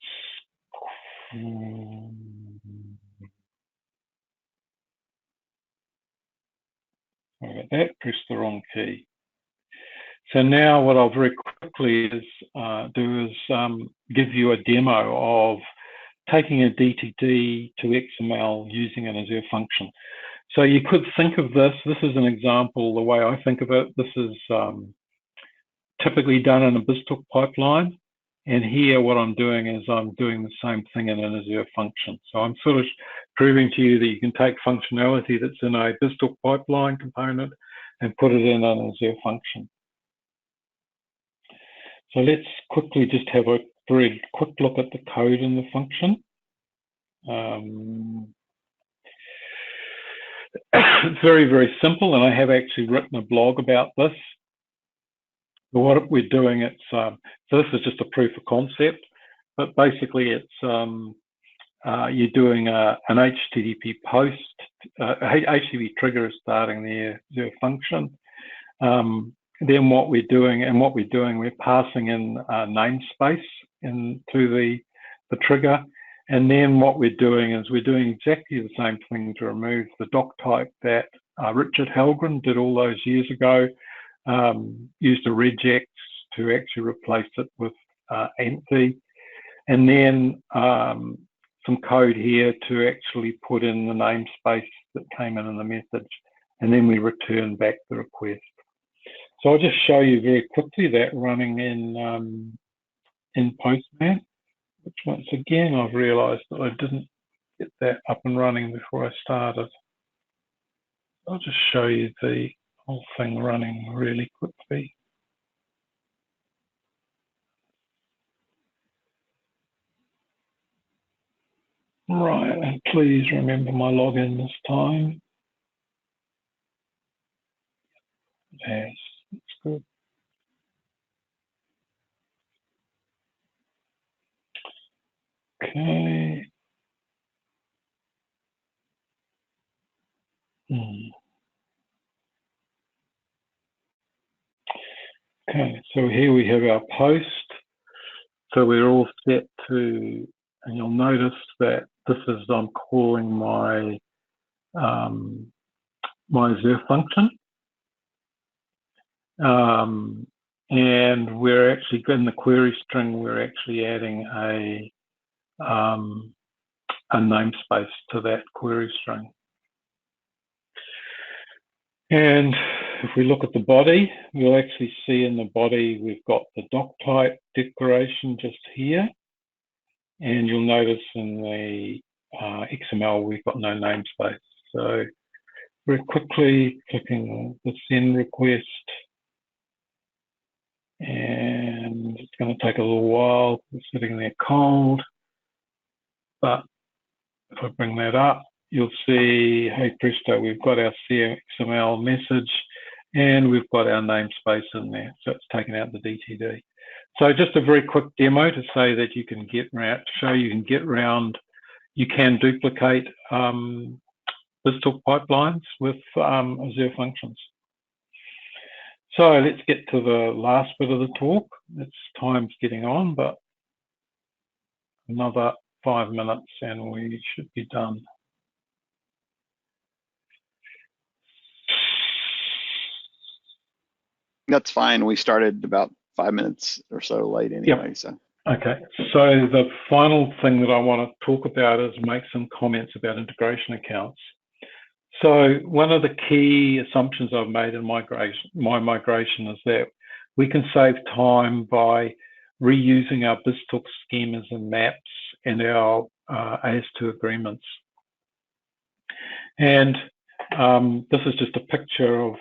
sorry about that, press the wrong key. So now what I'll very quickly do is give you a demo of taking a DTD to XML using an Azure function. So you could think of this is an example, the way I think of it, this is typically done in a BizTalk pipeline. And here what I'm doing is I'm doing the same thing in an Azure function. So I'm sort of proving to you that you can take functionality that's in a BizTalk pipeline component and put it in an Azure function. So let's quickly just have a very quick look at the code in the function. It's very, very simple, and I have actually written a blog about this. But what we're doing, so this is just a proof of concept, but basically it's you're doing an HTTP post, HTTP trigger is starting the Azure function. Then what we're doing, we're passing in a namespace into the trigger. And then what we're doing is we're doing exactly the same thing to remove the doc type that Richard Halgren did all those years ago, used a regex to actually replace it with empty. And then some code here to actually put in the namespace that came in the message. And then we return back the request. So I'll just show you very quickly that running in Postman, which once again, I've realized that I didn't get that up and running before I started. I'll just show you the whole thing running really quickly. Right, and please remember my login this time. Yes, that's good. Okay. Okay, so here we have our post. So we're all set to, and you'll notice that this is, I'm calling my my Azure function. And we're actually, in the query string, we're actually adding a namespace to that query string. And if we look at the body, we'll actually see in the body, we've got the doc type declaration just here. And you'll notice in the XML, we've got no namespace. So very quickly clicking the send request. And it's going to take a little while. It's sitting there cold. But if I bring that up, you'll see, hey presto, we've got our cXML message and we've got our namespace in there. So it's taken out the DTD. So just a very quick demo to say that you can get around, you can duplicate BizTalk pipelines with Azure functions. So let's get to the last bit of the talk. It's time's getting on, but another 5 minutes and we should be done. That's fine. We started about 5 minutes or so late anyway. Yep. So okay. So the final thing that I want to talk about is make some comments about integration accounts. So one of the key assumptions I've made in my migration is that we can save time by reusing our BizTalk schemas and maps and our AS2 agreements. And this is just a picture of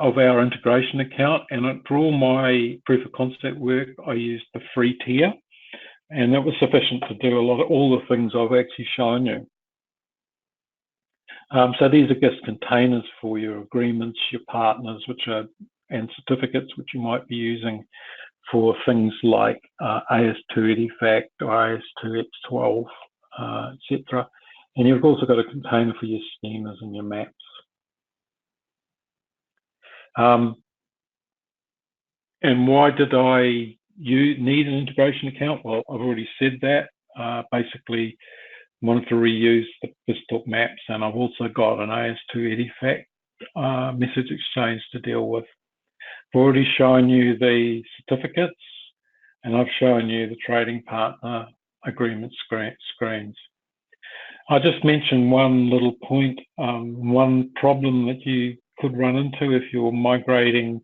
of our integration account, and for all my proof of concept work, I used the free tier, and that was sufficient to do all the things I've actually shown you. So these are just containers for your agreements, your partners, and certificates, which you might be using for things like AS2 EDIFACT or AS2 X12, etc. And you've also got a container for your schemas and your maps. And why did I need an integration account? Well, I've already said that. Basically, wanted to reuse the BizTalk maps, and I've also got an AS2 EDIFACT message exchange to deal with. I've already shown you the certificates, and I've shown you the trading partner agreement screens. I just mentioned one little point, one problem that you could run into if you're migrating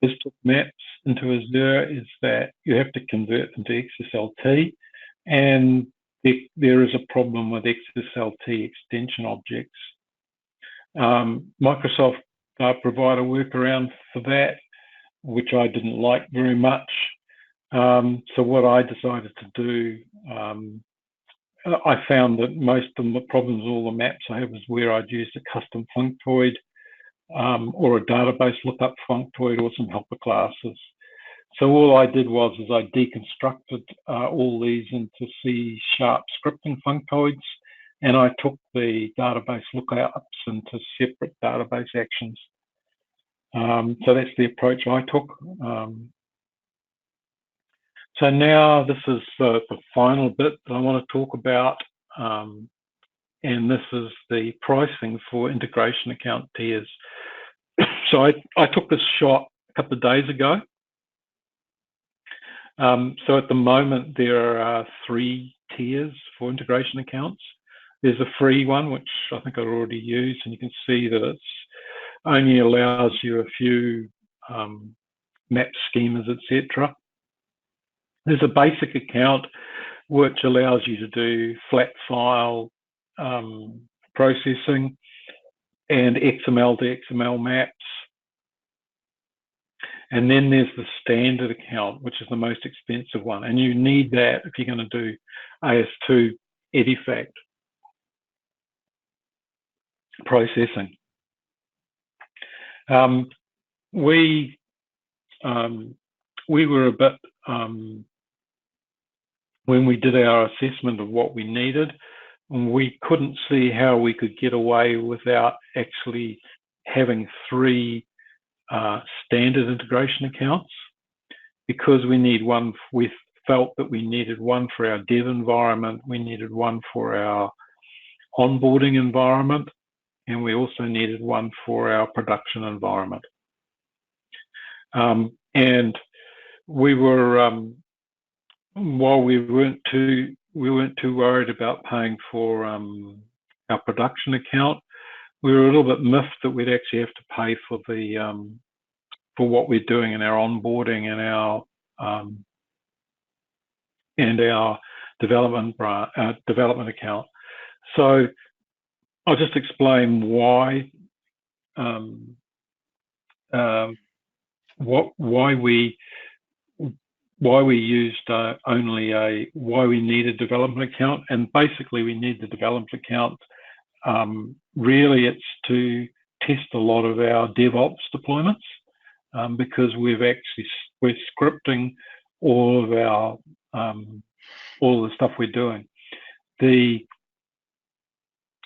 BizTalk maps into Azure is that you have to convert them to XSLT, and there is a problem with XSLT extension objects. Microsoft provide a workaround for that, which I didn't like very much. So what I decided to do, I found that most of the problems, all the maps I have, is where I'd used a custom functoid or a database lookup functoid or some helper classes. So all I did was I deconstructed all these into C# scripting functoids, and I took the database lookups into separate database actions. So that's the approach I took. So now this is the final bit that I want to talk about, and this is the pricing for integration account tiers. So I took this shot a couple of days ago. So at the moment, there are 3 tiers for integration accounts. There's a free one, which I think I've already used, and you can see that it's only allows you a few map schemas, etc. There's a basic account which allows you to do flat file processing and XML to XML maps. And then there's the standard account, which is the most expensive one. And you need that if you're going to do AS2 EDIFACT processing. We were a bit, when we did our assessment of what we needed, we couldn't see how we could get away without actually having 3 standard integration accounts, because we need one. We felt that we needed one for our dev environment, we needed one for our onboarding environment, and we also needed one for our production environment. And we were, while we weren't too worried about paying for our production account, we were a little bit miffed that we'd actually have to pay for the for what we're doing in our onboarding and our development account. So I'll just explain why we used why we need a development account. And basically we need the development account. Really it's to test a lot of our DevOps deployments, because we're scripting all of our all the stuff we're doing. The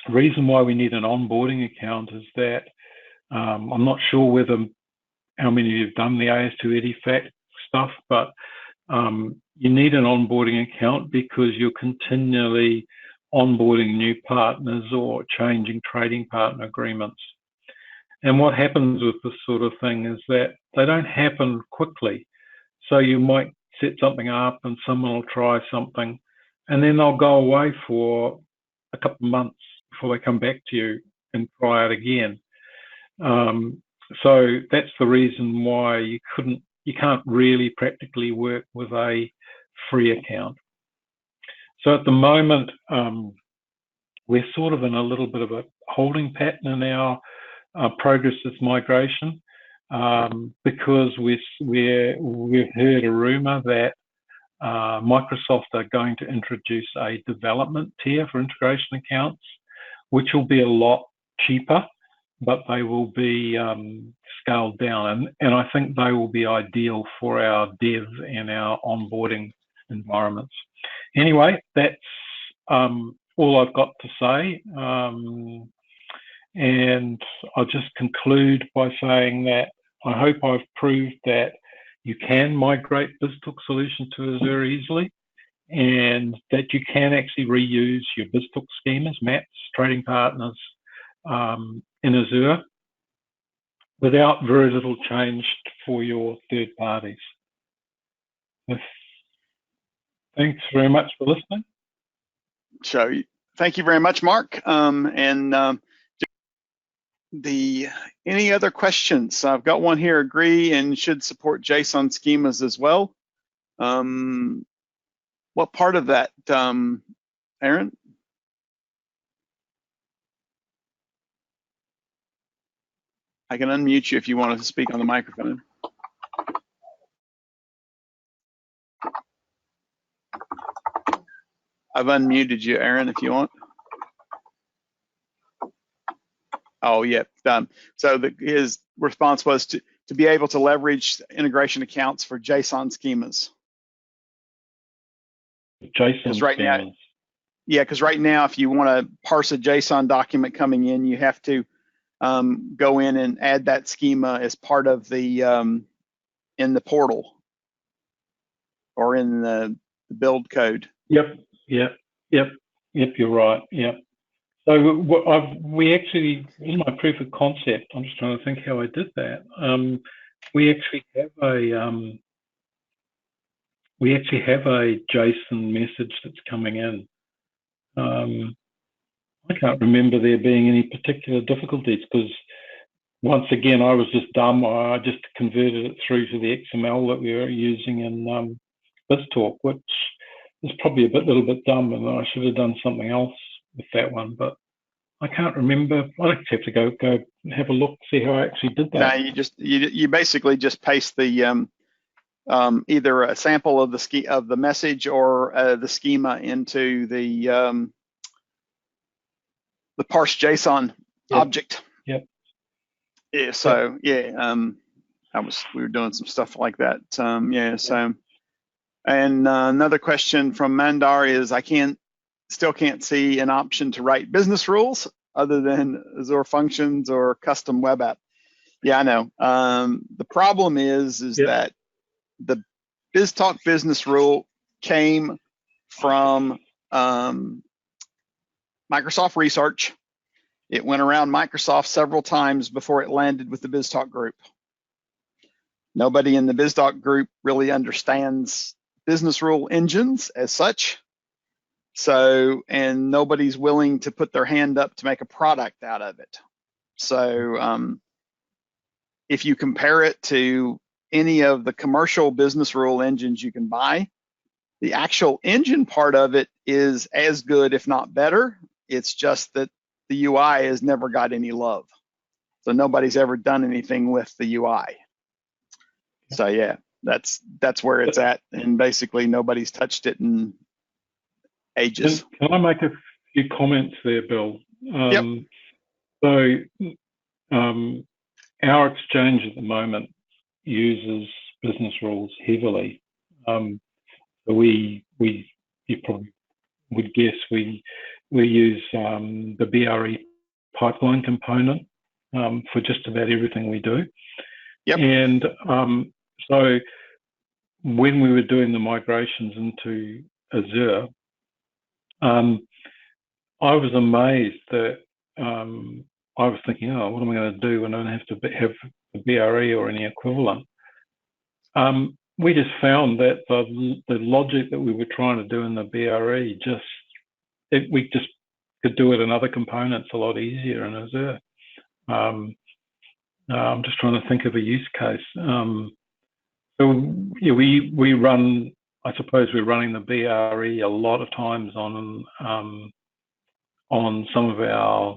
reason why we need an onboarding account is that I'm not sure how many of you have done the AS2 EDIFACT stuff, but you need an onboarding account because you're continually onboarding new partners or changing trading partner agreements. And what happens with this sort of thing is that they don't happen quickly. So you might set something up and someone will try something, and then they'll go away for a couple of months before they come back to you and try it again. So that's the reason why you can't really practically work with a free account. So at the moment, we're sort of in a little bit of a holding pattern in our progress with migration, because we've heard a rumor that Microsoft are going to introduce a development tier for integration accounts, which will be a lot cheaper, but they will be scaled down. And I think they will be ideal for our dev and our onboarding environments. Anyway, that's all I've got to say. And I'll just conclude by saying that I hope I've proved that you can migrate BizTalk solutions to Azure easily, and that you can actually reuse your BizTalk schemas, maps, trading partners in Azure without very little change for your third parties. Thanks very much for listening. So thank you very much, Mark. Any other questions? I've got one here. Agree and should support JSON schemas as well. What part of that, Aaron? I can unmute you if you want to speak on the microphone. I've unmuted you, Aaron, if you want. Oh, yeah. So his response was to be able to leverage integration accounts for JSON schemas. JSON right schemas. now, yeah, because right now, if you want to parse a JSON document coming in, you have to go in and add that schema as part of the in the portal or in the build code. Yep. You're right. Yep. So we actually, in my proof of concept, I'm just trying to think how I did that. We actually have a JSON message that's coming in. I can't remember there being any particular difficulties because, once again, I was just dumb. I just converted it through to the XML that we were using in BizTalk, which is probably a little bit dumb, and I should have done something else with that one. But I can't remember. I just have to go have a look, see how I actually did that. No, you basically just paste the either a sample of the message or the schema into the parse JSON object. Yep. Yeah. So yeah, we were doing some stuff like that. Yeah. So, and another question from Mandar is, I still can't see an option to write business rules other than Azure functions or custom web app. Yeah, I know. The problem is that the BizTalk business rule came from Microsoft Research. It went around Microsoft several times before it landed with the BizTalk group. Nobody in the BizTalk group really understands business rule engines as such. So, and nobody's willing to put their hand up to make a product out of it. So, if you compare it to any of the commercial business rule engines you can buy, the actual engine part of it is as good, if not better. It's just that the UI has never got any love. So nobody's ever done anything with the UI. So yeah, that's where it's at. And basically nobody's touched it in ages. Can I make a few comments there, Bill? Yep. So our exchange at the moment uses business rules heavily. So you probably would guess we use the BRE pipeline component for just about everything we do. Yep. And so when we were doing the migrations into Azure, I was amazed that I was thinking, oh, what am I going to do when I don't have to have the BRE or any equivalent? We just found that the logic that we were trying to do in the BRE we just could do it in other components a lot easier in Azure. I'm just trying to think of a use case. So yeah, we run. I suppose we're running the BRE a lot of times on some of our.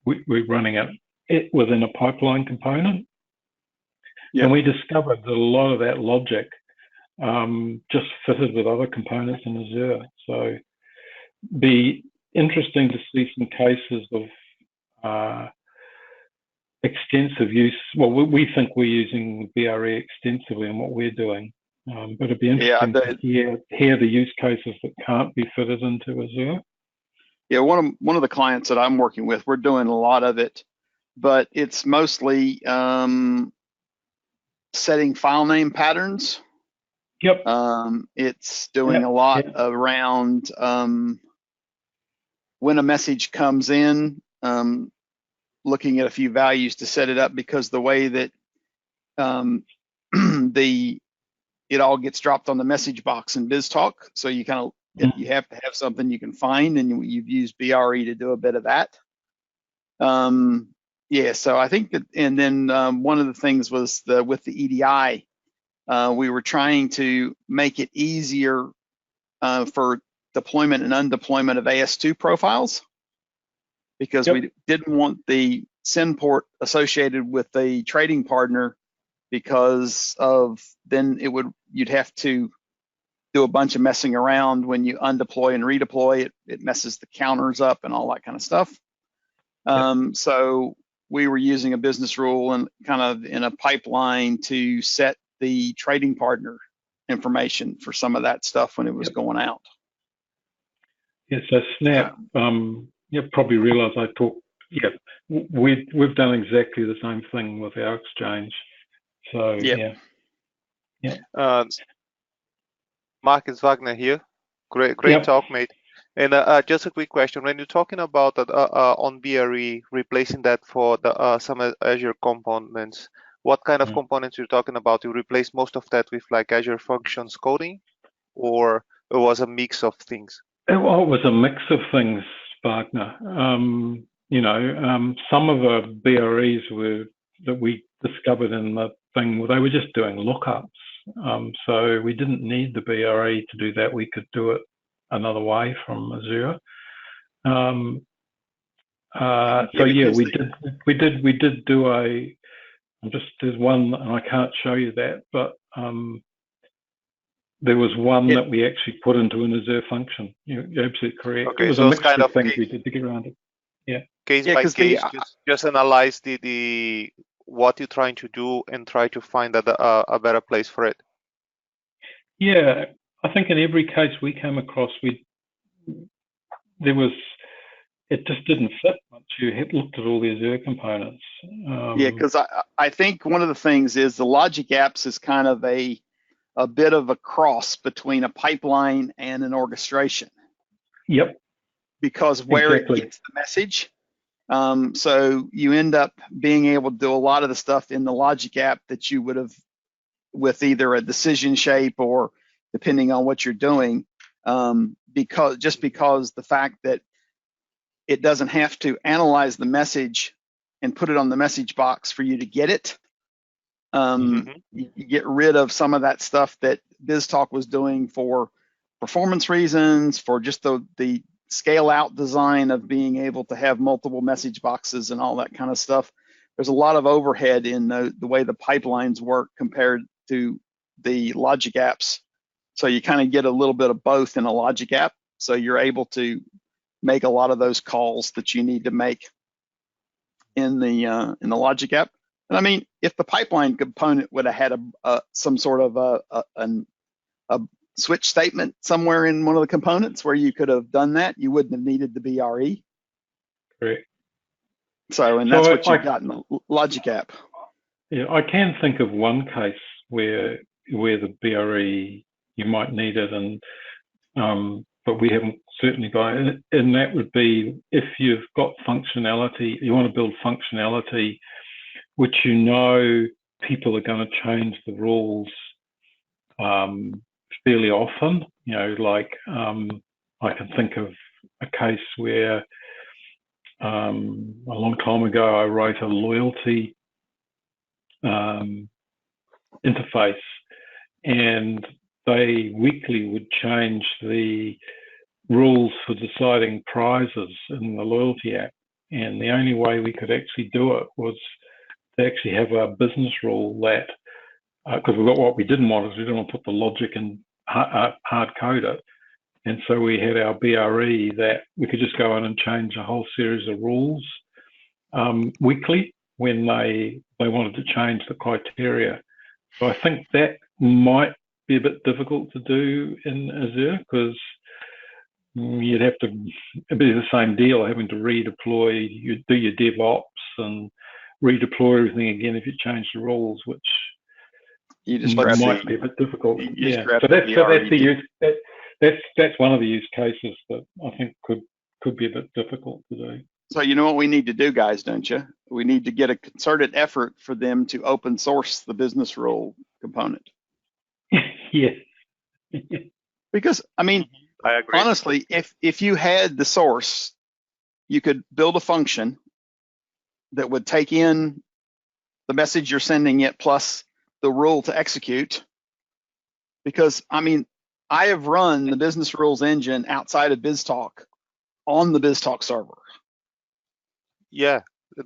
We're running it within a pipeline component. Yep. And we discovered that a lot of that logic just fitted with other components in Azure. So be interesting to see some cases of extensive use. Well, we think we're using BRE extensively in what we're doing, but it'd be interesting to hear the use cases that can't be fitted into Azure. Yeah, one of the clients that I'm working with, we're doing a lot of it, but it's mostly setting file name patterns. Yep. It's doing a lot around when a message comes in, looking at a few values to set it up, because the way that it all gets dropped on the message box in BizTalk, so you kind of you have to have something you can find, and you've used BRE to do a bit of that. Yeah, so I think that, and then one of the things was with the EDI, we were trying to make it easier for deployment and undeployment of AS2 profiles, because we didn't want the send port associated with the trading partner, because of then you'd have to do a bunch of messing around when you undeploy and redeploy. It messes the counters up and all that kind of stuff. So we were using a business rule and kind of in a pipeline to set the trading partner information for some of that stuff when it was going out. Yeah, so Snap, you probably realize I talk, we've done exactly the same thing with our exchange. So, Marcus Wagner here. Great talk, mate. And just a quick question: when you're talking about on BRE replacing that for the some Azure components, what kind of components you're talking about? You replace most of that with like Azure Functions coding, or it was a mix of things? It was a mix of things, Wagner. Some of the BREs that we discovered in the thing, they were just doing lookups. So we didn't need the BRE to do that. We could do it another way from Azure. So yeah, we did do there's one, and I can't show you that, but there was one that we actually put into an Azure function. You're absolutely correct. Okay, it was so a it's kind of things we did to get around it. Yeah. Case by case, just analyze what you're trying to do and try to find a better place for it. Yeah, I think in every case we came across, it just didn't fit once you looked at all the Azure components. Yeah, because I think one of the things is the logic apps is kind of a bit of a cross between a pipeline and an orchestration. Yep. Because where it gets the message. So you end up being able to do a lot of the stuff in the logic app that you would have with either a decision shape or depending on what you're doing, because the fact that it doesn't have to analyze the message and put it on the message box for you to get it. You get rid of some of that stuff that BizTalk was doing for performance reasons, for just the scale out design of being able to have multiple message boxes and all that kind of stuff. There's a lot of overhead in the way the pipelines work compared to the logic apps. So you kind of get a little bit of both in a logic app. So you're able to make a lot of those calls that you need to make in the logic app. And I mean, if the pipeline component would have had some sort of a switch statement somewhere in one of the components where you could have done that, you wouldn't have needed the BRE. Correct. So, and that's what you got in the logic app. Yeah, I can think of one case where the BRE you might need it, and but we haven't certainly got it. And that would be if you've got functionality, you want to build functionality, which people are going to change the rules fairly often. Like I can think of a case where a long time ago I wrote a loyalty interface, and they weekly would change the rules for deciding prizes in the loyalty app. And the only way we could actually do it was to actually have a business rule that, because what we didn't want is we didn't want to put the logic and hard code it. And so we had our BRE that we could just go in and change a whole series of rules weekly when they wanted to change the criteria. So I think that might be a bit difficult to do in Azure, because you'd have to, it'd be the same deal, having to redeploy, you do your DevOps and redeploy everything again if you change the rules, which you just might be a bit difficult. Yeah, so that's one of the use cases that I think could be a bit difficult to do. So you know what we need to do, guys, don't you? We need to get a concerted effort for them to open source the business rule component. Yeah. Because I mean, I agree. honestly, if you had the source, you could build a function that would take in the message you're sending it plus the rule to execute. Because, I mean, I have run the business rules engine outside of BizTalk on the BizTalk server. Yeah,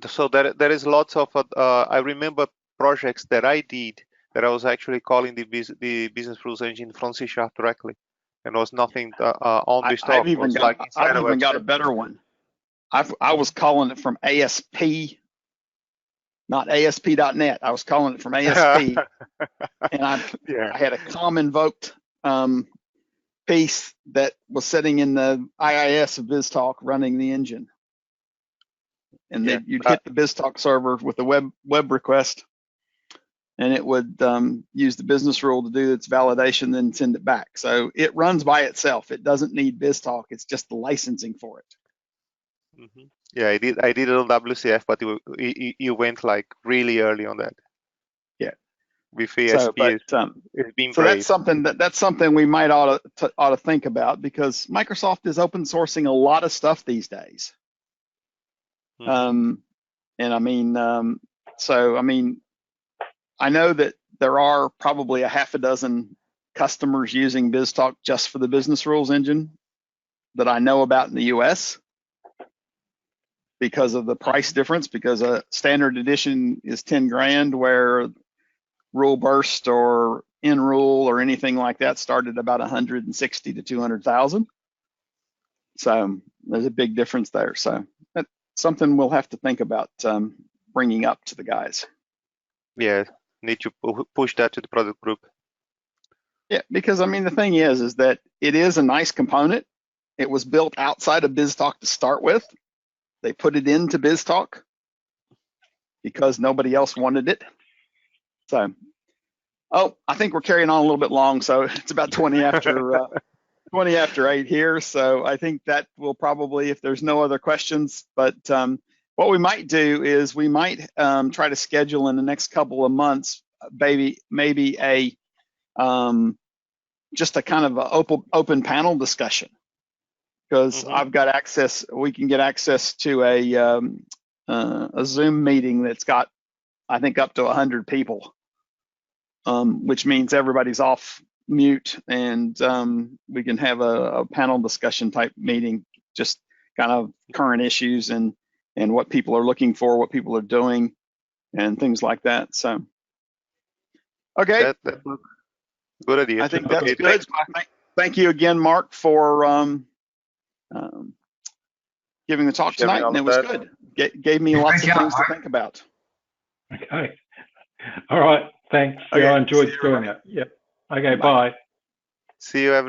so there is lots of, I remember projects that I did that I was actually calling the business rules engine from C# directly. And there was nothing on BizTalk. I've even got a better one. I was calling it from ASP, not ASP.NET. I was calling it from ASP, and I had a COM invoked piece that was sitting in the IIS of BizTalk running the engine, and then you'd hit the BizTalk server with a web request, and it would use the business rule to do its validation, then send it back. So it runs by itself. It doesn't need BizTalk. It's just the licensing for it. Mm-hmm. Yeah, I did it on WCF, but you went like really early on that. Yeah, with ASP, it's been so brave. that's something we might ought to think about, because Microsoft is open sourcing a lot of stuff these days. Mm-hmm. And I mean, so I mean, I know that there are probably a half a dozen customers using BizTalk just for the business rules engine that I know about in the US, because of the price difference, because a standard edition is 10 grand, where rule burst or in rule or anything like that started about 160 to 200,000. So there's a big difference there. So that's something we'll have to think about bringing up to the guys. Yeah, need to push that to the product group. Yeah, because I mean, the thing is that it is a nice component. It was built outside of BizTalk to start with. They put it into BizTalk because nobody else wanted it. So, I think we're carrying on a little bit long. So it's about 20 after 20 after 8 here. So I think that will probably, if there's no other questions, but what we might do is we might try to schedule in the next couple of months, maybe a just a kind of a open panel discussion. Because I've got access, we can get access to a Zoom meeting that's got, I think, up to 100 people, which means everybody's off mute, and we can have a panel discussion type meeting, just kind of current issues and what people are looking for, what people are doing, and things like that. So, okay. Good idea. I think that's good. Thank you again, Mark, for giving the talk tonight, and it was good. Gave me lots of things to think about. Okay. All right. Thanks. Okay. I enjoyed doing it. Yep. Okay. Bye. See you, everyone.